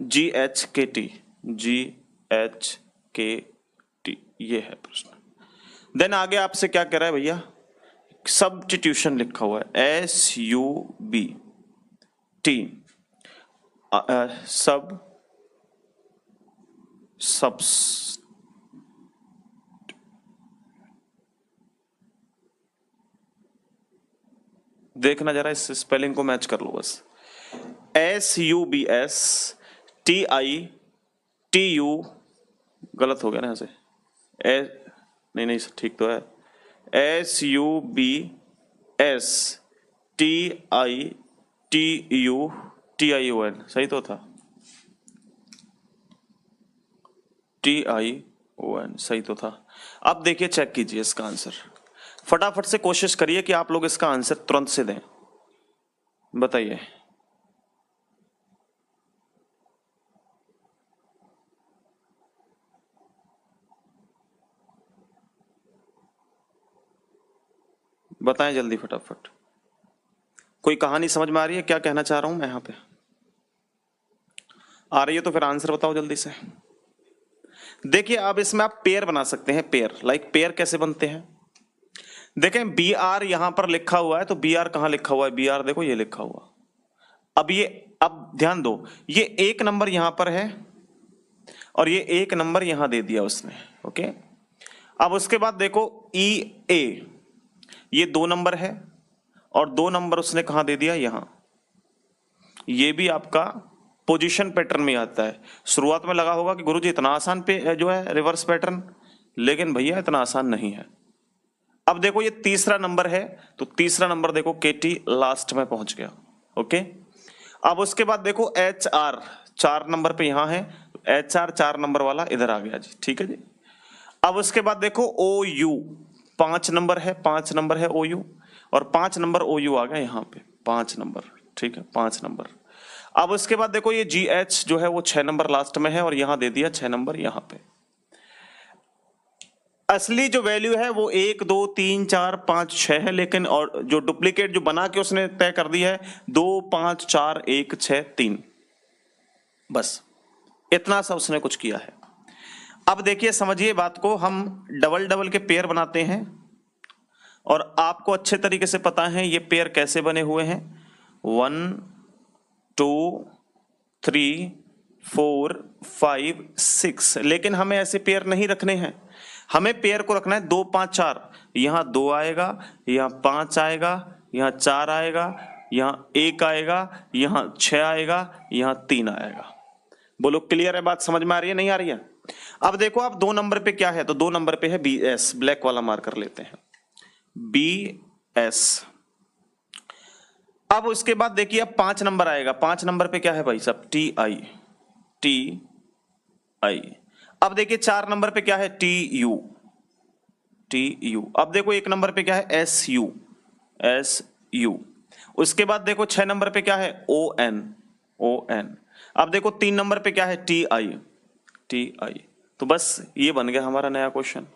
GHKT, ये है प्रश्न। देन आगे आपसे क्या कह रहा है भैया, सब्स्टिट्यूशन लिखा हुआ है, SUBT, देखना जरा, इस स्पेलिंग को मैच कर लो बस। SUBSTITU, गलत हो गया ना यहाँ से, नहीं ठीक तो है। SUBSTITUTION, सही तो था, TION सही तो था। अब देखिए चेक कीजिए इसका आंसर, फटाफट से कोशिश करिए कि आप लोग इसका आंसर तुरंत से दें। बताइए बताएं जल्दी फटाफट। कोई कहानी समझ में आ रही है क्या कहना चाह रहा हूं मैं यहाँ पे? आ रही है तो फिर आंसर बताओ जल्दी से। देखिए अब इसमें आप पेयर बना सकते हैं, पेयर, लाइक पेयर कैसे बनते हैं, देखें BR यहां पर लिखा हुआ है, तो BR कहां लिखा हुआ है? BR देखो ये लिखा हुआ। अब ध्यान दो, ये एक नंबर यहां पर है और ये एक नंबर यहां दे दिया उसने, ओके। अब उसके बाद देखो EA, ये 2 नंबर है और 2 नंबर उसने कहां दे दिया? यहां। ये भी आपका पोजीशन पैटर्न में आता है। शुरुआत में लगा होगा कि गुरुजी इतना आसान पे जो है रिवर्स पैटर्न, लेकिन भैया इतना आसान नहीं है। अब देखो ये तीसरा नंबर है, तो तीसरा नंबर देखो KT लास्ट में पहुंच गया, ओके। अब उसके बाद देखो HR 4 नंबर पे यहां है, HR 4 नंबर वाला इधर आ गया जी, ठीक है जी। अब उसके बाद देखो OU 5 नंबर है, 5 नंबर है OU, और 5 नंबर OU आ गया यहाँ पे, 5 नंबर, ठीक है, 5 नंबर। अब उसके बाद देखो ये GH जो है वो 6 नंबर लास्ट में है और यहां दे दिया 6 नंबर यहाँ पे। असली जो वैल्यू है वो 1 2 3 4 5 6 है, लेकिन और जो डुप्लीकेट जो बना के उसने तय कर दी है 2 5 4 1 6 3, बस इतना सा उसने कुछ किया है। अब देखिए समझिए बात को, हम डबल डबल के पेयर बनाते हैं और आपको अच्छे तरीके से पता है ये पेयर कैसे बने हुए हैं, 1 2 3 4 5 6, लेकिन हमें ऐसे पेयर नहीं रखने हैं, हमें पेयर को रखना है 2 5 4। यहां 2 आएगा, यहां 5 आएगा, यहां 4 आएगा, यहाँ 1 आएगा, यहाँ 6 आएगा, यहाँ 3 आएगा। बोलो क्लियर है बात, समझ में आ रही है नहीं आ रही है? अब देखो आप 2 नंबर पे क्या है, तो 2 नंबर पे है BS, ब्लैक वाला मार्कर लेते हैं BS। अब उसके बाद देखिए अब 5 नंबर आएगा, 5 नंबर पे क्या है भाई साहब, TI। अब देखिए 4 नंबर पे क्या है, TU। अब देखो 1 नंबर पे क्या है, SU। उसके बाद देखो 6 नंबर पे क्या है, ON। अब देखो 3 नंबर पे क्या है, TI। तो बस ये बन गया हमारा नया क्वेश्चन।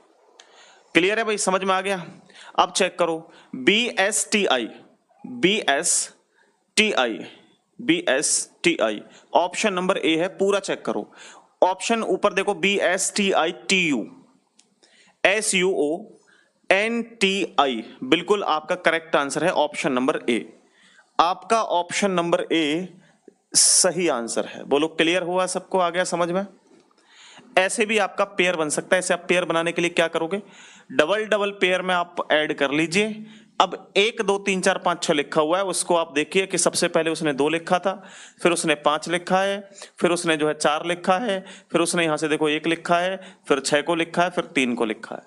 क्लियर है भाई, समझ में आ गया? अब चेक करो BSTI। ऑप्शन नंबर ए है, पूरा चेक करो। ऑप्शन ऊपर देखो BSTITU SUONTI, बिल्कुल आपका करेक्ट आंसर है ऑप्शन नंबर ए। आपका ऑप्शन नंबर ए सही आंसर है। बोलो क्लियर हुआ सबको, आ गया समझ में? ऐसे भी आपका पेयर बन सकता है। ऐसे आप पेयर बनाने के लिए क्या करोगे, डबल पेयर में आप ऐड कर लीजिए। अब 1 2 3 4 5 6 लिखा हुआ है, उसको आप देखिए कि सबसे पहले उसने 2 लिखा था, फिर उसने 5 लिखा है, फिर उसने जो है 4 लिखा है, फिर उसने यहां से देखो 1 लिखा है, फिर 6 को लिखा है, फिर 3 को लिखा है।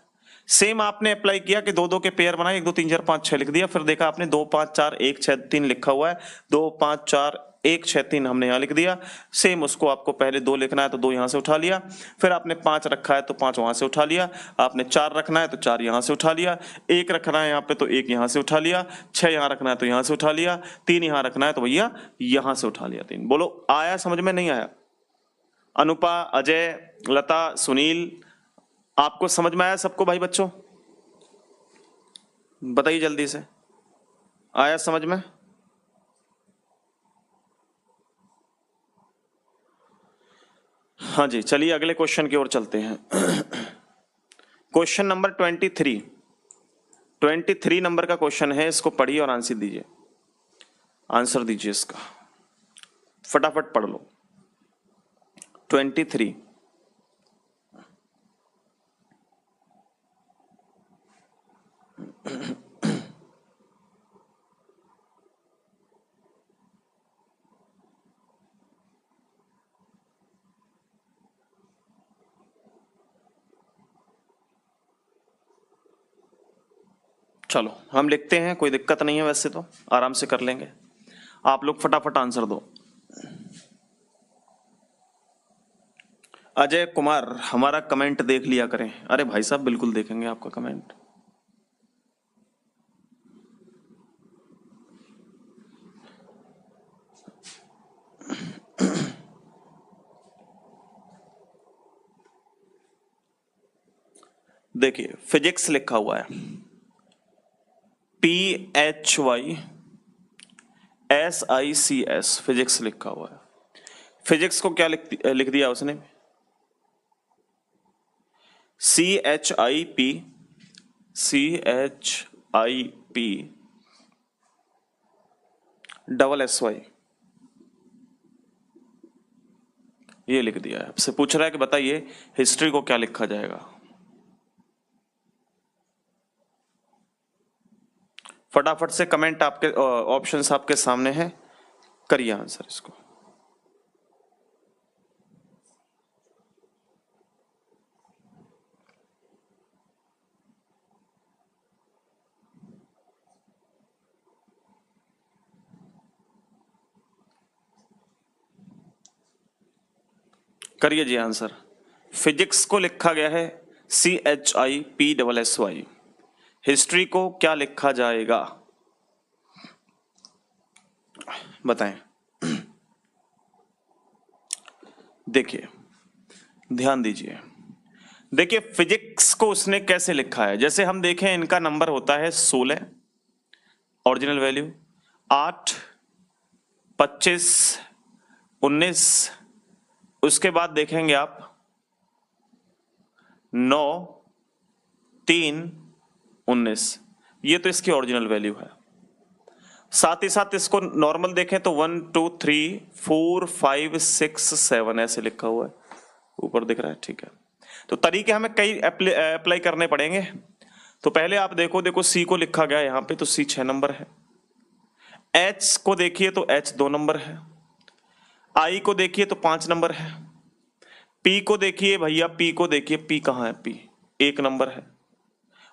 सेम आपने अप्लाई किया कि 2 2 के पेयर बनाए, 1 2 3 4 5 6 लिख दिया, फिर देखा आपने 2 5 4 1 6 3 लिखा हुआ है, 2 5 4 1 6 3 हमने यहाँ लिख दिया। सेम उसको आपको पहले 2 लिखना है तो 2 यहाँ से उठा लिया, फिर आपने 5 रखा है तो 5 वहां से उठा लिया, आपने 4 रखना है तो 4 यहाँ से उठा लिया, 1 रखना है यहाँ पे तो 1 यहाँ से उठा लिया, 6 यहाँ रखना है तो यहाँ से उठा लिया, 3 यहाँ रखना है तो भैया यहाँ से उठा लिया 3। बोलो आया समझ में, नहीं आया? अनुपा, अजय, लता, सुनील, आपको समझ में आया सबको भाई बच्चों? बताइए जल्दी से, आया समझ में? हाँ जी, चलिए अगले क्वेश्चन की ओर चलते हैं। क्वेश्चन नंबर 23 नंबर का क्वेश्चन है, इसको पढ़िए और आंसर दीजिए। आंसर दीजिए इसका, फटाफट पढ़ लो। 23। चलो हम लिखते हैं, कोई दिक्कत नहीं है, वैसे तो आराम से कर लेंगे। आप लोग फटाफट आंसर दो। अजय कुमार, हमारा कमेंट देख लिया करें। अरे भाई साहब बिल्कुल देखेंगे आपका कमेंट। देखिए फिजिक्स लिखा हुआ है, PHYSICS, फिजिक्स लिखा हुआ है। फिजिक्स को क्या लिख दिया उसने, CHIP SY, ये लिख दिया है। आपसे पूछ रहा है कि बताइए हिस्ट्री को क्या लिखा जाएगा। फटाफट से कमेंट, आपके ऑप्शंस आपके सामने हैं, करिए आंसर इसको। करिए जी आंसर। फिजिक्स को लिखा गया है CHIPSSY। हिस्ट्री को क्या लिखा जाएगा बताएं। देखिए ध्यान दीजिए, देखिए फिजिक्स को उसने कैसे लिखा है। जैसे हम देखें इनका नंबर होता है 16, ओरिजिनल वैल्यू 8, 25, 19, उसके बाद देखेंगे आप 9, 3, 19, ये तो इसकी ओरिजिनल वैल्यू है। साथ ही साथ इसको नॉर्मल देखें तो 1 2 3 4 5 6 7 ऐसे लिखा हुआ है, ऊपर दिख रहा है, ठीक है। तो तरीके हमें कई अप्लाई करने पड़ेंगे। तो पहले आप देखो सी को लिखा गया यहाँ पे, तो सी 6 नंबर है। एच को देखिए तो एच 2 नंबर है, आई को देखिए तो 5 नंबर है, पी को देखिए भैया, पी को देखिए, पी कहाँ है, पी 1 नंबर है।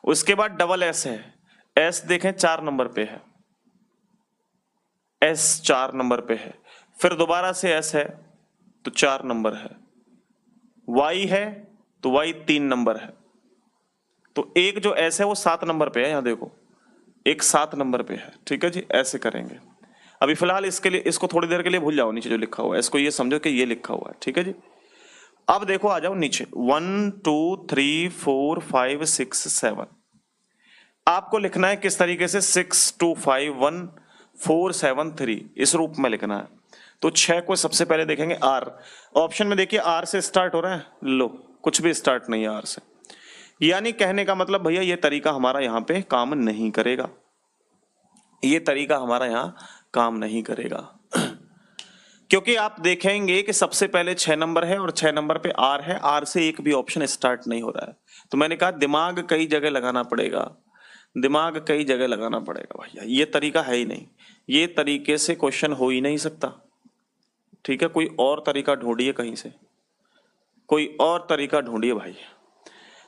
उसके बाद डबल एस है, एस देखें 4 नंबर पे है, एस 4 नंबर पे है। फिर दोबारा से एस है तो 4 नंबर है, वाई है तो वाई 3 नंबर है। तो एक जो एस है वो 7 नंबर पे है, यहां देखो एक 7 नंबर पे है। ठीक है जी, ऐसे करेंगे। अभी फिलहाल इसके लिए, इसको थोड़ी देर के लिए भूल जाओ, नीचे जो लिखा हुआ है इसको ये समझो कि ये लिखा हुआ है। ठीक है जी, अब देखो आ जाओ नीचे 1 2 3 4 5 6 7। आपको लिखना है किस तरीके से, 6 2 5 1 4 7 3 इस रूप में लिखना है। तो 6 को सबसे पहले देखेंगे आर, ऑप्शन में देखिए आर से स्टार्ट हो रहा है, लो कुछ भी स्टार्ट नहीं है आर से, यानी कहने का मतलब भैया ये तरीका हमारा यहाँ पे काम नहीं करेगा, ये तरीका हमारा यहाँ काम नहीं करेगा। क्योंकि आप देखेंगे कि सबसे पहले 6 नंबर है और 6 नंबर पे आर है, आर से एक भी ऑप्शन स्टार्ट नहीं हो रहा है। तो मैंने कहा दिमाग कई जगह लगाना पड़ेगा, दिमाग कई जगह लगाना पड़ेगा भैया, ये तरीका है ही नहीं, ये तरीके से क्वेश्चन हो ही नहीं सकता। ठीक है, कोई और तरीका ढूंढिए कहीं से, कोई और तरीका ढूंढिए भाई।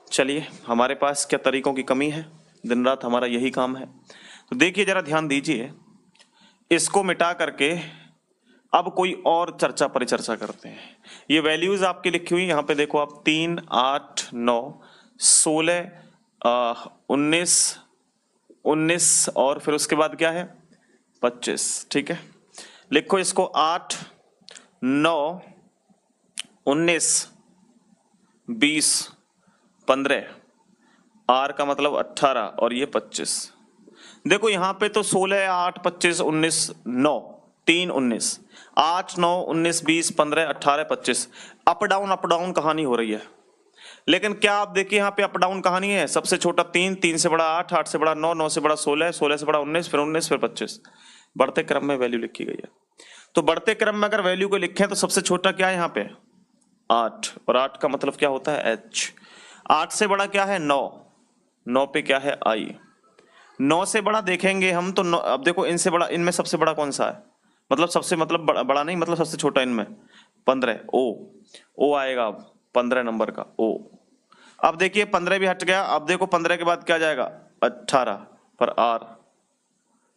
चलिए, हमारे पास क्या तरीकों की कमी है, दिन रात हमारा यही काम है। तो देखिए जरा ध्यान दीजिए, इसको मिटा करके अब कोई और चर्चा परिचर्चा करते हैं। ये वैल्यूज आपकी लिखी हुई यहाँ पे देखो आप, 3 8 9 16 19 19 और फिर उसके बाद क्या है 25। ठीक है, लिखो इसको 8 9 19 20 15, आर का मतलब 18 और ये 25। देखो यहाँ पे तो 16 8 25 19 9 3 19 8 9 19 20 15 18 25, अप डाउन कहानी हो रही है। लेकिन क्या आप देखिए यहाँ पे अप डाउन कहानी है, सबसे छोटा 3 3 से बड़ा 8 8 से बड़ा 9 9 से बड़ा 16 16 से बड़ा 19 फिर 19 फिर 25, बढ़ते क्रम में वैल्यू लिखी गई है। तो बढ़ते क्रम में अगर वैल्यू को लिखें तो सबसे छोटा क्या है यहाँ पे 8, और 8 का मतलब क्या होता है एच। 8 से बड़ा क्या है 9, 9 पे क्या है आई। 9 से बड़ा देखेंगे हम तो अब देखो इनसे बड़ा, इनमें सबसे बड़ा कौन सा है, मतलब सबसे मतलब बड़ा नहीं, मतलब सबसे छोटा इनमें 15, ओ आएगा अब 15 नंबर का ओ। अब देखिए 15 भी हट गया, अब देखो 15 के बाद क्या जाएगा 18 पर आर,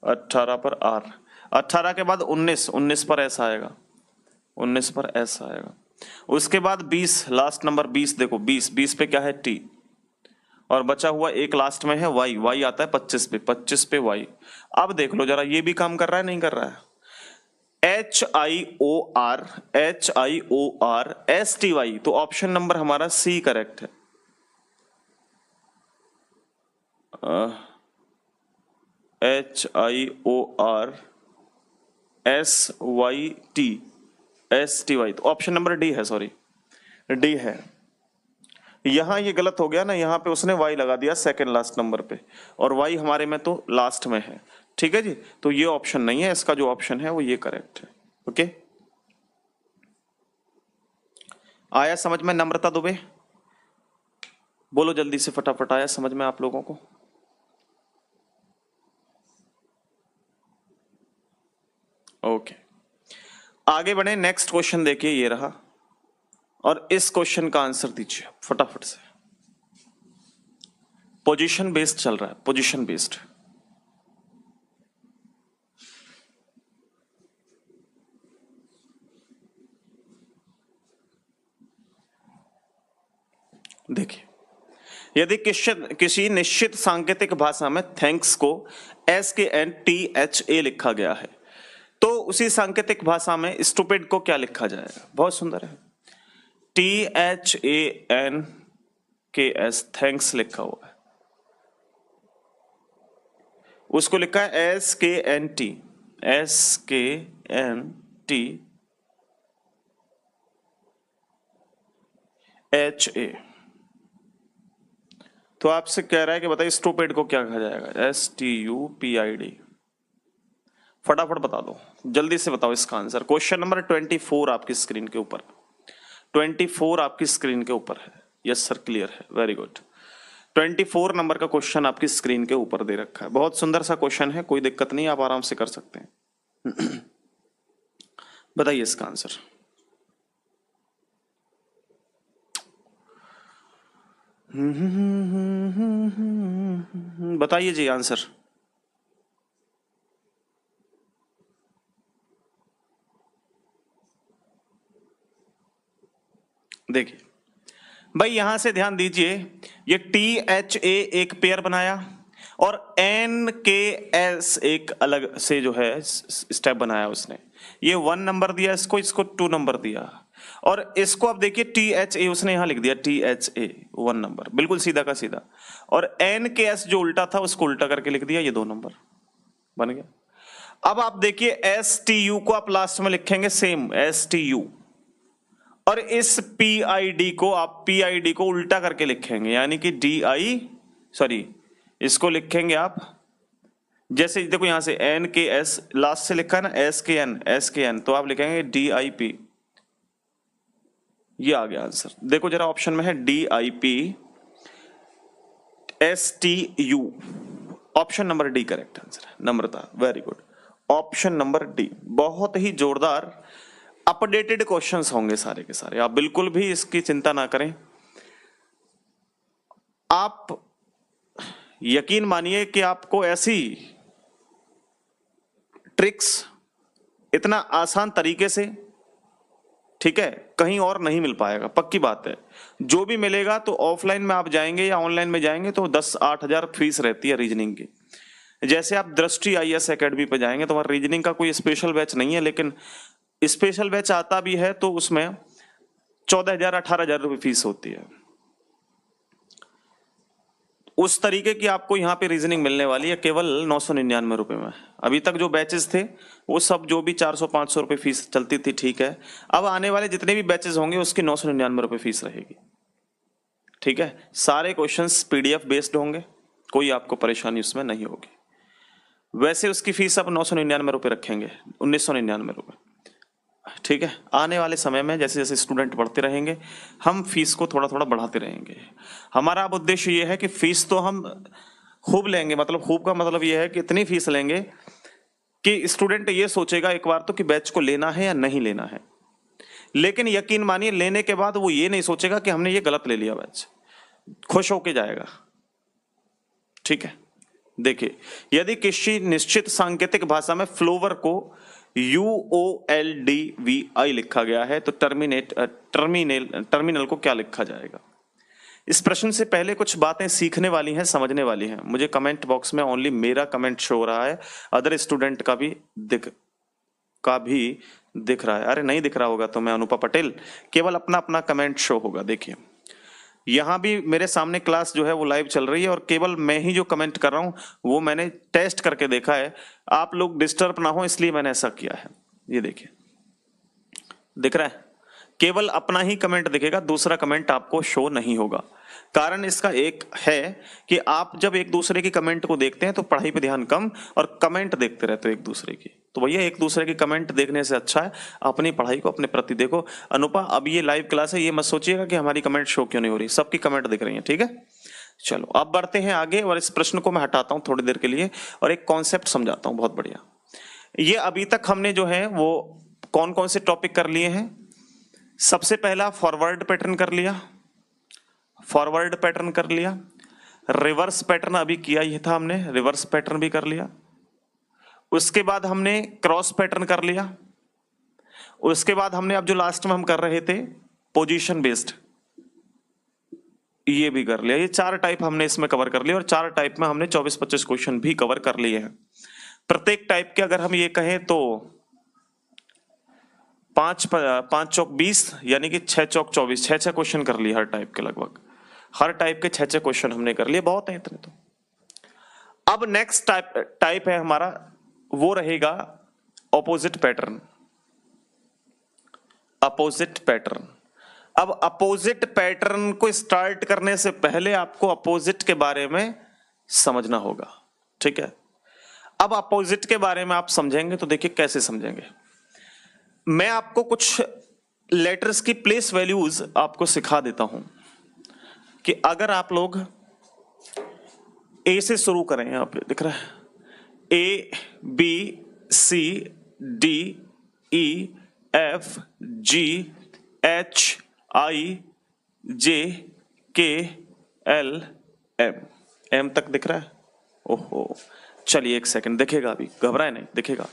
18 पर आर, 18 के बाद 19, 19 पर ऐसा आएगा, 19 पर ऐसा आएगा। उसके बाद 20, लास्ट नंबर 20 देखो 20, 20 पे क्या है टी, और बचा हुआ एक लास्ट में है वाई, वाई आता है 25 पे, 25 पे वाई। अब देख लो जरा ये भी काम कर रहा है नहीं कर रहा है, HIOR STY, तो ऑप्शन नंबर हमारा सी करेक्ट है। HIOR SYT तो ऑप्शन नंबर डी है, सॉरी डी है। यहां ये गलत हो गया ना, यहां पे उसने वाई लगा दिया सेकंड लास्ट नंबर पे, और वाई हमारे में तो लास्ट में है। ठीक है जी, तो ये ऑप्शन नहीं है, इसका जो ऑप्शन है वो ये करेक्ट है। ओके, आया समझ में नम्रता दुबे, बोलो जल्दी से फटाफट, आया समझ में आप लोगों को? ओके, आगे बढ़े, नेक्स्ट क्वेश्चन देखिए ये रहा, और इस क्वेश्चन का आंसर दीजिए फटाफट से। पोजीशन बेस्ड चल रहा है, पोजीशन बेस्ड। देखिए, यदि किसी निश्चित सांकेतिक भाषा में थैंक्स को SKNTHA लिखा गया है, तो उसी सांकेतिक भाषा में स्टूपिड को क्या लिखा जाएगा? बहुत सुंदर है, THANKS, थैंक्स लिखा हुआ है, उसको लिखा है SKNTHA। तो आपसे कह रहा है कि बताइए स्टूपिड को क्या कहा जाएगा? STUPID। फटाफट बता दो, जल्दी से बताओ इसका आंसर। क्वेश्चन नंबर 24 आपकी स्क्रीन के ऊपर, 24 आपकी स्क्रीन के ऊपर है। यस सर, क्लियर है, वेरी गुड। 24 नंबर का क्वेश्चन आपकी स्क्रीन के ऊपर दे रखा है, बहुत सुंदर सा क्वेश्चन है, कोई दिक्कत नहीं, आप आराम से कर सकते हैं। बताइए इसका आंसर। बताइए जी आंसर। देखिए भाई यहां से ध्यान दीजिए, ये THA एक पेयर बनाया और NKS एक अलग से जो है स्टेप बनाया उसने। ये 1 नंबर दिया इसको, इसको 2 नंबर दिया, और इसको अब देखिए THA उसने यहां लिख दिया, THA 1 नंबर, बिल्कुल सीधा का सीधा। और NKS जो उल्टा था उसको उल्टा करके लिख दिया, ये 2 नंबर बन गया। अब आप देखिए STU को आप लास्ट में लिखेंगे सेम STU, और इस PID को आप PID को उल्टा करके लिखेंगे, यानी कि इसको लिखेंगे आप जैसे देखो यहां से NKS लास्ट से लिखा है ना, SKN तो आप लिखेंगे DIP। ये आ गया आंसर। देखो जरा ऑप्शन में है DIP STU, option number D correct answer है। Namrata, very good, option number D. बहुत ही जोरदार अपडेटेड क्वेश्चंस होंगे सारे के सारे, आप बिल्कुल भी इसकी चिंता ना करें। आप यकीन मानिए कि आपको ऐसी ट्रिक्स इतना आसान तरीके से, ठीक है, कहीं और नहीं मिल पाएगा, पक्की बात है। जो भी मिलेगा तो ऑफलाइन में आप जाएंगे या ऑनलाइन में जाएंगे तो 10-8 हजार फीस रहती है रीजनिंग की। जैसे आप दृष्टि IAS एकेडमी पे जाएंगे तो वहां रीजनिंग का कोई स्पेशल बैच नहीं है, लेकिन स्पेशल बैच आता भी है तो उसमें 14,000-18,000 रुपए फीस होती है। उस तरीके की आपको यहाँ पे रीजनिंग मिलने वाली है केवल 999 रुपए में। अभी तक जो बैचेस थे वो सब जो भी 400-500 रुपए फीस चलती थी, ठीक है, अब आने वाले जितने भी बैचेस होंगे उसकी 999 रुपए फीस रहेगी। ठीक है, सारे क्वेश्चंस PDF बेस्ड होंगे, कोई आपको परेशानी उसमें नहीं होगी। वैसे उसकी फीस अब 999 रुपए रखेंगे, 1999 रुपए। ठीक है, आने वाले समय में जैसे जैसे स्टूडेंट बढ़ते रहेंगे हम फीस को थोड़ा थोड़ा बढ़ाते रहेंगे। हमारा अब उद्देश्य ये है कि फीस तो हम खूब लेंगे, मतलब खूब का मतलब ये है कि इतनी फीस लेंगे कि स्टूडेंट ये सोचेगा एक बार तो कि बैच को लेना है या नहीं लेना है। लेकिन यकीन मानिए लेने के बाद वो ये नहीं सोचेगा कि हमने ये गलत ले लिया बैच, खुश होके जाएगा। ठीक है, देखिए यदि किसी निश्चित सांकेतिक भाषा में फ्लोवर को UOLDVI लिखा गया है तो टर्मिनल को क्या लिखा जाएगा। इस प्रश्न से पहले कुछ बातें सीखने वाली हैं, समझने वाली हैं। मुझे कमेंट बॉक्स में ओनली मेरा कमेंट शो हो रहा है, अदर स्टूडेंट का भी दिख रहा है। अरे नहीं दिख रहा होगा तो मैं अनुपा पटेल, केवल अपना अपना कमेंट शो होगा। देखिए यहां भी मेरे सामने क्लास जो है वो लाइव चल रही है और केवल मैं ही जो कमेंट कर रहा हूं वो मैंने टेस्ट करके देखा है, आप लोग डिस्टर्ब ना हो इसलिए मैंने ऐसा किया है। ये देखिए दिख रहा है, केवल अपना ही कमेंट दिखेगा, दूसरा कमेंट आपको शो नहीं होगा। कारण इसका एक है कि आप जब एक दूसरे की कमेंट को देखते हैं तो पढ़ाई पे ध्यान कम और कमेंट देखते रहते हो एक दूसरे की, तो भैया एक दूसरे की कमेंट देखने से अच्छा है अपनी पढ़ाई को अपने प्रति देखो। अनुपा अब ये लाइव क्लास है, ये मत सोचिएगा कि हमारी कमेंट शो क्यों नहीं हो रही, सबकी कमेंट दिख रही है। ठीक है, चलो अब बढ़ते हैं आगे और इस प्रश्न को मैं हटाता हूं थोड़ी देर के लिए और एक कॉन्सेप्ट समझाता हूं। बहुत बढ़िया, ये अभी तक हमने जो है वो कौन कौन से टॉपिक कर लिए हैं। सबसे पहला फॉरवर्ड पैटर्न कर लिया, फॉरवर्ड पैटर्न कर लिया, रिवर्स पैटर्न अभी किया ही था हमने, रिवर्स पैटर्न भी कर लिया। उसके बाद हमने क्रॉस पैटर्न कर लिया। उसके बाद हमने अब जो लास्ट में हम कर रहे थे पोजीशन बेस्ड, ये भी कर लिया। ये 4 टाइप हमने इसमें कवर कर लिया और 4 टाइप में हमने 24-25 क्वेश्चन भी कवर कर लिए हैं। प्रत्येक टाइप के अगर हम ये कहें तो 5 चौक 20 यानी कि 6 चौक 24, 6 क्वेश्चन कर लिए हर टाइप के, लगभग हर टाइप के 6 क्वेश्चन हमने कर लिए, बहुत है इतने तो। अब नेक्स्ट टाइप है हमारा, वो रहेगा ऑपोजिट पैटर्न। अपोजिट पैटर्न, अब अपोजिट पैटर्न को स्टार्ट करने से पहले आपको अपोजिट के बारे में समझना होगा। ठीक है, अब अपोजिट के बारे में आप समझेंगे तो देखिए कैसे समझेंगे। मैं आपको कुछ लेटर्स की प्लेस वैल्यूज आपको सिखा देता हूं कि अगर आप लोग ए से शुरू करें, यहां पे दिख रहा है A B C D E F G H I J K L M. M तक दिख रहा है? ओहो, चलिए एक सेकंड, दिखेगा अभी, घबराए नहीं, दिखेगा।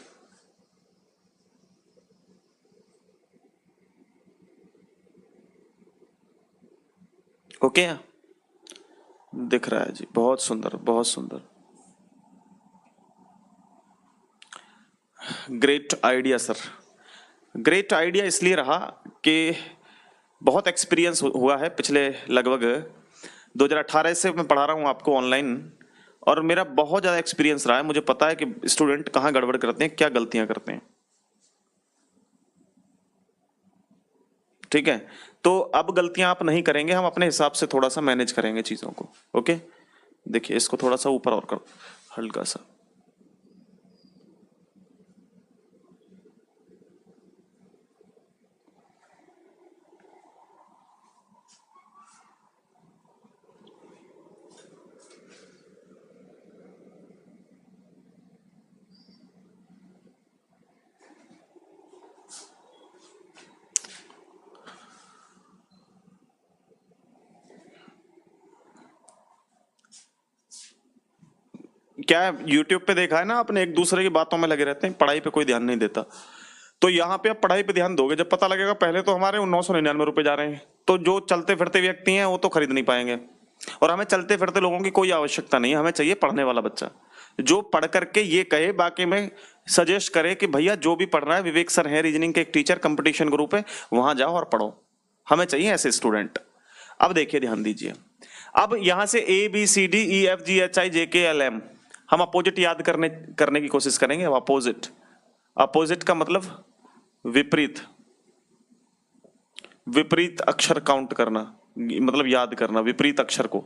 ओके है? दिख रहा है जी, बहुत सुंदर, बहुत सुंदर। Great idea sir. Great idea इसलिए रहा कि बहुत एक्सपीरियंस हुआ है पिछले लगभग 2018 से मैं पढ़ा रहा हूँ आपको ऑनलाइन, और मेरा बहुत ज़्यादा एक्सपीरियंस रहा है। मुझे पता है कि स्टूडेंट कहाँ गड़बड़ करते हैं, क्या गलतियां करते हैं। ठीक है, तो अब गलतियां आप नहीं करेंगे, हम अपने हिसाब से थोड़ा सा मैनेज करेंगे चीज़ों को। ओके, देखिए इसको थोड़ा सा ऊपर और कर, हल्का सा। क्या है, यूट्यूब पे देखा है ना आपने, एक दूसरे की बातों में लगे रहते हैं, पढ़ाई पे कोई ध्यान नहीं देता। तो यहाँ पे आप पढ़ाई पे ध्यान दोगे, जब पता लगेगा पहले तो हमारे 999 रुपए जा रहे हैं, तो जो चलते फिरते व्यक्ति हैं वो तो खरीद नहीं पाएंगे। और हमें चलते फिरते लोगों की कोई आवश्यकता नहीं है, हमें चाहिए पढ़ने वाला बच्चा जो पढ़ करके ये कहे, बाकी में सजेस्ट करे कि भैया जो भी पढ़ रहा है, विवेक सर है रीजनिंग के एक टीचर, कंपटीशन ग्रुप है, वहां जाओ और पढ़ो। हमें चाहिए ऐसे स्टूडेंट। अब देखिए, ध्यान दीजिए, अब यहां से A B C D E F G H I J K L M, हम अपोजिट याद करने की कोशिश करेंगे। अब अपोजिट, अपोजिट का मतलब विपरीत, विपरीत अक्षर काउंट करना, मतलब याद करना विपरीत अक्षर को।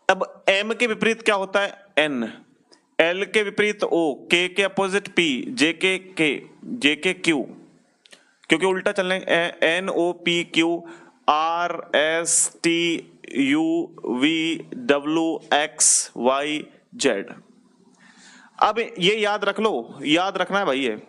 अब एम के विपरीत क्या होता है? एन। एल के विपरीत ओ, के अपोजिट पी, जे के क्यू, क्योंकि उल्टा चलने, N O P Q R S T U V W X Y Z. अब ये याद रख लो, याद रखना है भाई, ये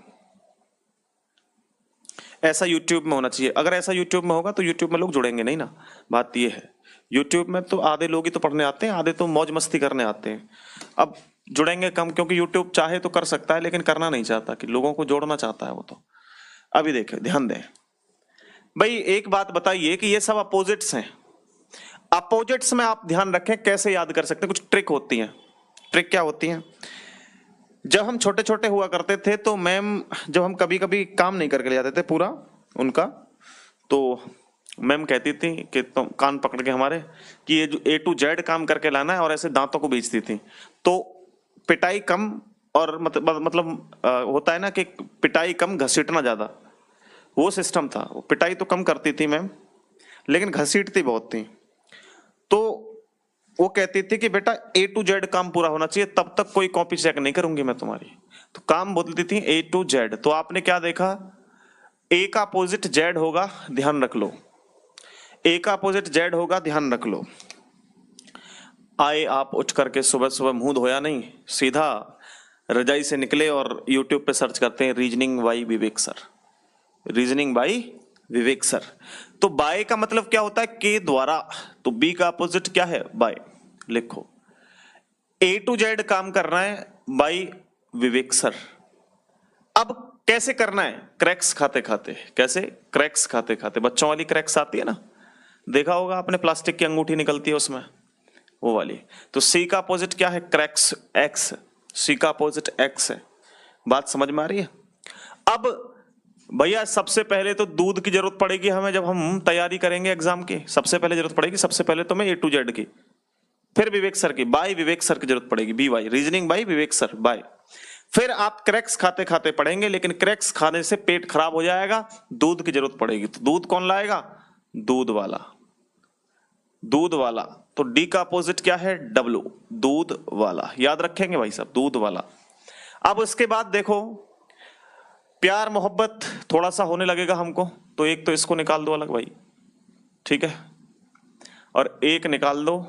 ऐसा यूट्यूब में होना चाहिए। अगर ऐसा यूट्यूब में होगा तो यूट्यूब में लोग जुड़ेंगे नहीं ना, बात ये है। यूट्यूब में तो आधे लोग ही तो पढ़ने आते हैं, आधे तो मौज मस्ती करने आते हैं। अब जुड़ेंगे कम, क्योंकि यूट्यूब चाहे तो कर सकता है, लेकिन करना नहीं चाहता, कि लोगों को जोड़ना चाहता है वो तो। अभी देखिए, ध्यान दें भाई, एक बात बताइए कि ये सब अपोजिट्स हैं। अपोजिट्स में आप ध्यान रखें कैसे याद कर सकते हैं, कुछ ट्रिक होती है। ट्रिक क्या होती है? जब हम छोटे छोटे हुआ करते थे तो मैम, जब हम कभी कभी काम नहीं करके ले जाते थे पूरा उनका, तो मैम कहती थी कि तुम कान पकड़ के हमारे, कि ये जो A to Z काम करके लाना है, और ऐसे दांतों को बेचती थी। तो पिटाई कम, और मतलब होता है ना कि पिटाई कम घसीटना ज्यादा, वो सिस्टम था। वो पिटाई तो कम करती थी मैम, लेकिन घसीटती बहुत थी। तो वो कहती थी कि बेटा A to Z काम पूरा होना चाहिए, तब तक कोई कॉपी चेक नहीं करूंगी मैं तुम्हारी। तो काम बोलती थी A to Z। तो आपने क्या देखा, A का अपोजिट Z होगा, ध्यान रख लो। A का अपोजिट Z होगा, ध्यान रख लो। आए आप उठ करके सुबह सुबह मुंह धोया नहीं, सीधा रजाई से निकले और यूट्यूब पे सर्च करते हैं reasoning by Vivek sir, reasoning by Vivek sir. तो बाय का मतलब क्या होता है? के द्वारा। तो बी का अपोजिट क्या है? बाय। लिखो, A to Z काम करना है बाई विवेक सर। अब कैसे करना है? क्रैक्स खाते खाते। कैसे? क्रैक्स खाते खाते। बच्चों वाली क्रैक्स आती है ना, देखा होगा आपने, प्लास्टिक की अंगूठी निकलती है उसमें, वो वाली। तो सी का अपोजिट क्या है? Cracks, x. सी का अपोजिट एक्स है। बात समझ में आ रही है? अब भैया सबसे पहले तो दूध की जरूरत पड़ेगी हमें, जब हम तैयारी करेंगे एग्जाम की, सबसे पहले जरूरत पड़ेगी, सबसे पहले तो मैं A to Z की, फिर विवेक सर की, बाय विवेक सर की जरूरत पड़ेगी, B Y, reasoning by Vivek sir, by. फिर आप क्रैक्स खाते खाते पढ़ेंगे, लेकिन क्रैक्स खाने से पेट खराब हो जाएगा, दूध की जरूरत पड़ेगी। तो दूध कौन लाएगा? दूध वाला, दूध वाला। तो डी का अपोजिट क्या है? डब्लू, दूध वाला। याद रखेंगे भाई साहब, दूध वाला। अब उसके बाद देखो, प्यार मोहब्बत थोड़ा सा होने लगेगा हमको, तो एक तो इसको निकाल दो अलग भाई, ठीक है, और एक निकाल दो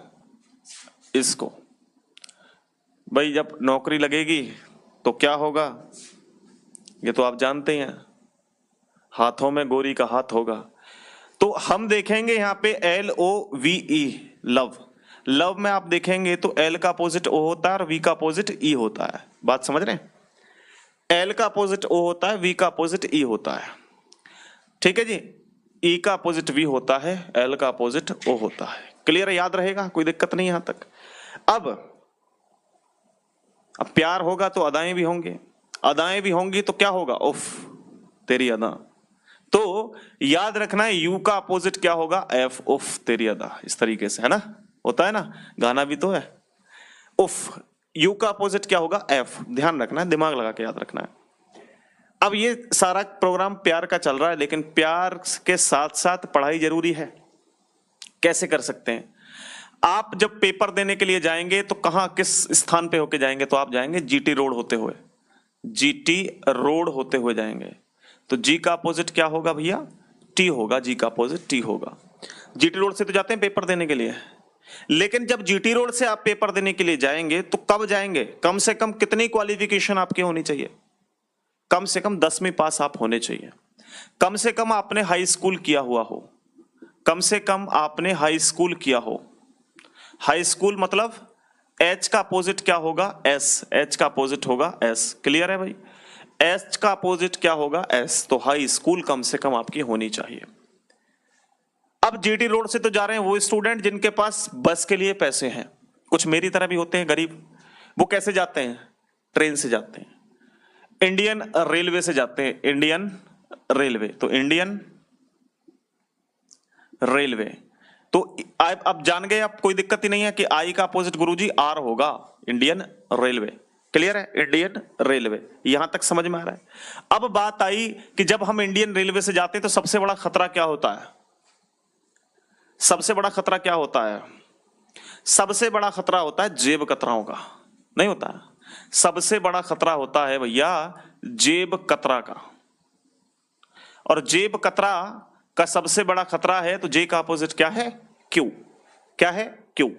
इसको। भाई जब नौकरी लगेगी तो क्या होगा? ये तो आप जानते हैं, हाथों में गोरी का हाथ होगा। तो हम देखेंगे यहाँ पे LOVE, लव। लव में आप देखेंगे तो L का अपोजिट O होता है और V का अपोजिट E होता है। बात समझ रहे हैं? L का अपोजिट O होता है, V का अपोजिट E होता है। ठीक है जी, E का अपोजिट V होता है, L का अपोजिट O होता है। क्लियर है? याद रहेगा, कोई दिक्कत नहीं यहां तक। अब प्यार होगा तो अदाएं भी होंगे, अदाएं भी होंगी तो क्या होगा? उफ तेरी अदा। तो याद रखना है यू का अपोजिट क्या होगा? F, उफ तेरी अदा। इस तरीके से, है ना, होता है ना, गाना भी तो है। उफ, यू का अपोजिट क्या होगा? F। ध्यान रखना है, दिमाग लगा के याद रखना है। अब ये सारा प्रोग्राम प्यार का चल रहा है, लेकिन प्यार के साथ साथ पढ़ाई जरूरी है। कैसे कर सकते हैं? आप जब पेपर देने के लिए जाएंगे तो कहां, किस स्थान पे होके जाएंगे? तो आप जाएंगे GT रोड होते हुए, GT रोड होते हुए जाएंगे। तो G का अपोजिट क्या होगा भैया? T होगा। G का अपोजिट T होगा। GT रोड से तो जाते हैं पेपर देने के लिए, लेकिन जब GT रोड से आप पेपर देने के लिए जाएंगे तो कब जाएंगे? कम से कम कितनी क्वालिफिकेशन आपकी होनी चाहिए? कम से कम 10वीं पास आप होने चाहिए। कम से कम आपने हाई स्कूल किया हुआ हो, कम से कम आपने हाई स्कूल किया हो। हाई स्कूल मतलब H का अपोजिट क्या होगा? S। H का अपोजिट होगा S। क्लियर है भाई? H का अपोजिट क्या होगा? S। तो हाई स्कूल कम से कम आपकी होनी चाहिए। अब GT रोड से तो जा रहे हैं वो स्टूडेंट जिनके पास बस के लिए पैसे हैं। कुछ मेरी तरह भी होते हैं गरीब, वो कैसे जाते हैं? ट्रेन से जाते हैं, इंडियन रेलवे से जाते हैं, इंडियन रेलवे। तो इंडियन रेलवे, तो आप अब जान गए, आप कोई दिक्कत ही नहीं है कि आई का अपोजिट गुरुजी R होगा, इंडियन रेलवे। क्लियर है? इंडियन रेलवे, यहां तक समझ में आ रहा है? अब बात आई कि जब हम इंडियन रेलवे से जाते हैं तो सबसे बड़ा खतरा क्या होता है? सबसे बड़ा खतरा क्या होता है? सबसे बड़ा खतरा होता है जेब कतराओं का। नहीं होता है? सबसे बड़ा खतरा होता है भैया जेब कतरा का। और जेब कतरा का सबसे बड़ा खतरा है, तो जे का अपोजिट क्या है? क्यू। क्या है? क्यू।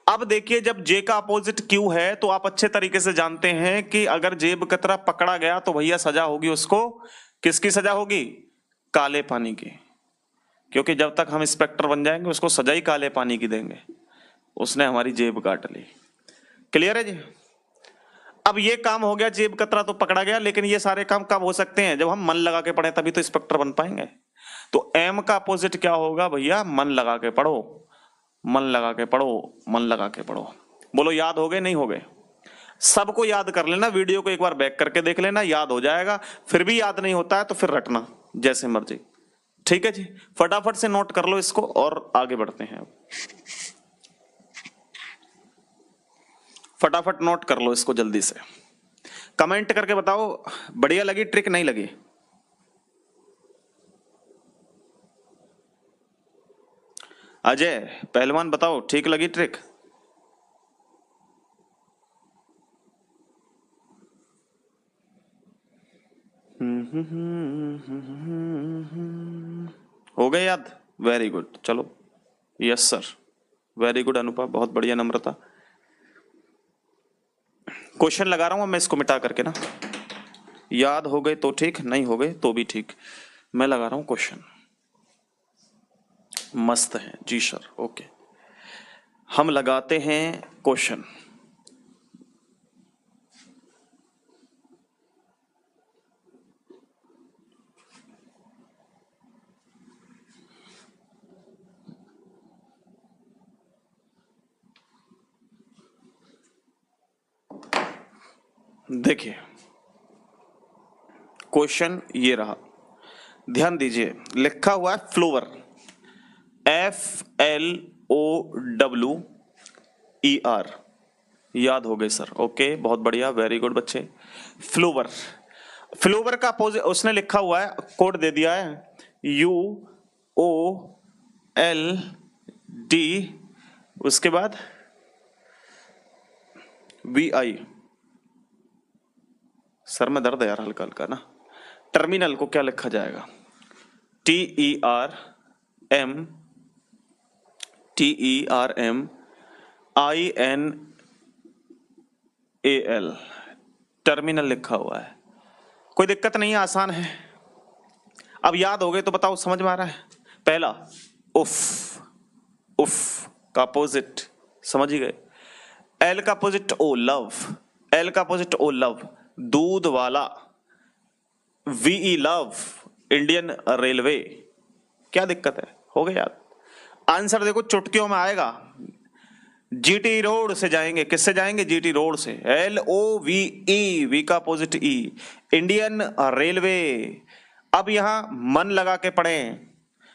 अब देखिए, जब जे का अपोजिट क्यू है तो आप अच्छे तरीके से जानते हैं कि अगर जेब कतरा पकड़ा गया तो भैया सजा होगी उसको। किसकी सजा होगी? काले पानी की। क्योंकि जब तक हम इंस्पेक्टर बन जाएंगे उसको सजा ही काले पानी की देंगे, उसने हमारी जेब काट ली। क्लियर है जी? अब ये काम हो गया, जेब कतरा तो पकड़ा गया, लेकिन ये सारे काम कब हो सकते हैं? जब हम मन लगा के पढ़े, तभी तो इंस्पेक्टर बन पाएंगे। तो एम का अपोजिट क्या होगा भैया? मन लगा के पढ़ो, मन लगा के पढ़ो, मन लगा के पढ़ो। बोलो याद हो गए? नहीं हो गए? सबको याद कर लेना, वीडियो को एक बार बैक करके देख लेना, याद हो जाएगा। फिर भी याद नहीं होता है तो फिर रटना जैसे मर्जी। ठीक है जी, फटाफट से नोट कर लो इसको और आगे बढ़ते हैं। फटाफट नोट कर लो इसको जल्दी से। कमेंट करके बताओ बढ़िया लगी ट्रिक, नहीं लगी? अजय पहलवान बताओ ठीक लगी ट्रिक? हो गए याद? वेरी गुड, चलो। Yes sir, very good Anupa, बहुत बढ़िया नम्रता। क्वेश्चन लगा रहा हूं मैं इसको मिटा करके ना, याद हो गए तो ठीक, नहीं हो गए तो भी ठीक, मैं लगा रहा हूं क्वेश्चन। मस्त है जी सर, ओके। हम लगाते हैं क्वेश्चन। देखिए क्वेश्चन ये रहा, ध्यान दीजिए, लिखा हुआ है फ्लोवर, FLOWER। याद हो गए सर? ओके, बहुत बढ़िया, वेरी गुड बच्चे। फ्लोवर, फ्लोवर का अपोजिट उसने लिखा हुआ है, कोड दे दिया है UOLD, उसके बाद VI। सर में दर्द है यार हल्का हल्का ना। टर्मिनल को क्या लिखा जाएगा? TERMINAL, टर्मिनल लिखा हुआ है। कोई दिक्कत नहीं है, आसान है। अब याद हो गए तो बताओ, समझ में आ रहा है? पहला उफ, उफ का अपोजिट समझ ही गए। एल का अपोजिट ओ लव, एल का अपोजिट ओ लव, दूध वाला, वीई लव, इंडियन रेलवे। क्या दिक्कत है? हो गया याद। आंसर देखो चुटकियों में आएगा। जीटी रोड से जाएंगे, किससे जाएंगे? जीटी रोड से। LOVE, वी का अपोजिट ई, इंडियन रेलवे। अब यहां मन लगा के पढ़ें,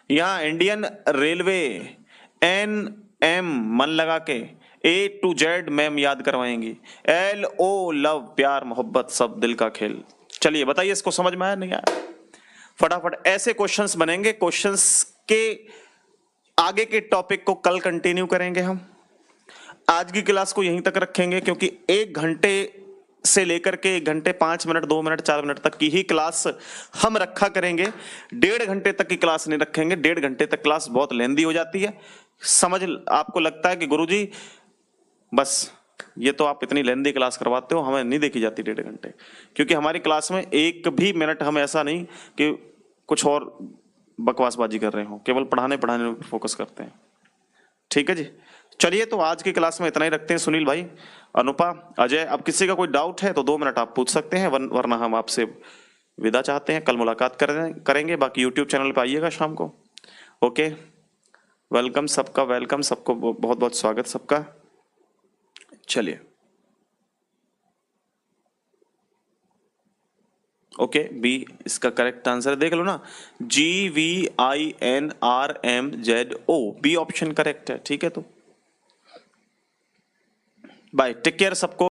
यहां इंडियन रेलवे, NM मन लगा के, A to Z मैम याद करवाएंगी, LO लव, प्यार मोहब्बत सब दिल का खेल। चलिए बताइए, इसको समझ में आया नहीं आया? फटाफट ऐसे क्वेश्चंस बनेंगे। क्वेश्चंस के आगे के टॉपिक को कल कंटिन्यू करेंगे हम। आज की क्लास को यहीं तक रखेंगे, क्योंकि 1 घंटे से लेकर के 1 घंटे 5 मिनट 2 मिनट 4 मिनट तक की ही क्लास हम रखा करेंगे। 1.5 घंटे तक की क्लास नहीं रखेंगे। 1.5 घंटे तक क्लास बहुत लेंदी हो जाती है। समझ आपको लगता है कि गुरुजी बस ये तो आप इतनी लेंदी क्लास करवाते हो, हमें नहीं देखी जाती 1.5 घंटे, क्योंकि हमारी क्लास में एक भी मिनट हम ऐसा नहीं कि कुछ और बकवासबाजी कर रहे हो, केवल पढ़ाने में फोकस करते हैं। ठीक है जी, चलिए तो आज की क्लास में इतना ही रखते हैं। सुनील भाई, अनुपा, अजय, अब किसी का कोई डाउट है तो 2 मिनट आप पूछ सकते हैं, वरना हम आपसे विदा चाहते हैं। कल मुलाकात करेंगे। बाकी यूट्यूब चैनल पे आइएगा शाम को। ओके, वेलकम सबका, वेलकम सबको, बहुत बहुत स्वागत सबका। चलिए ओके, बी इसका करेक्ट आंसर देख लो ना, GVINRMZO, बी ऑप्शन करेक्ट है। ठीक है, तो बाय, टेक केयर सबको।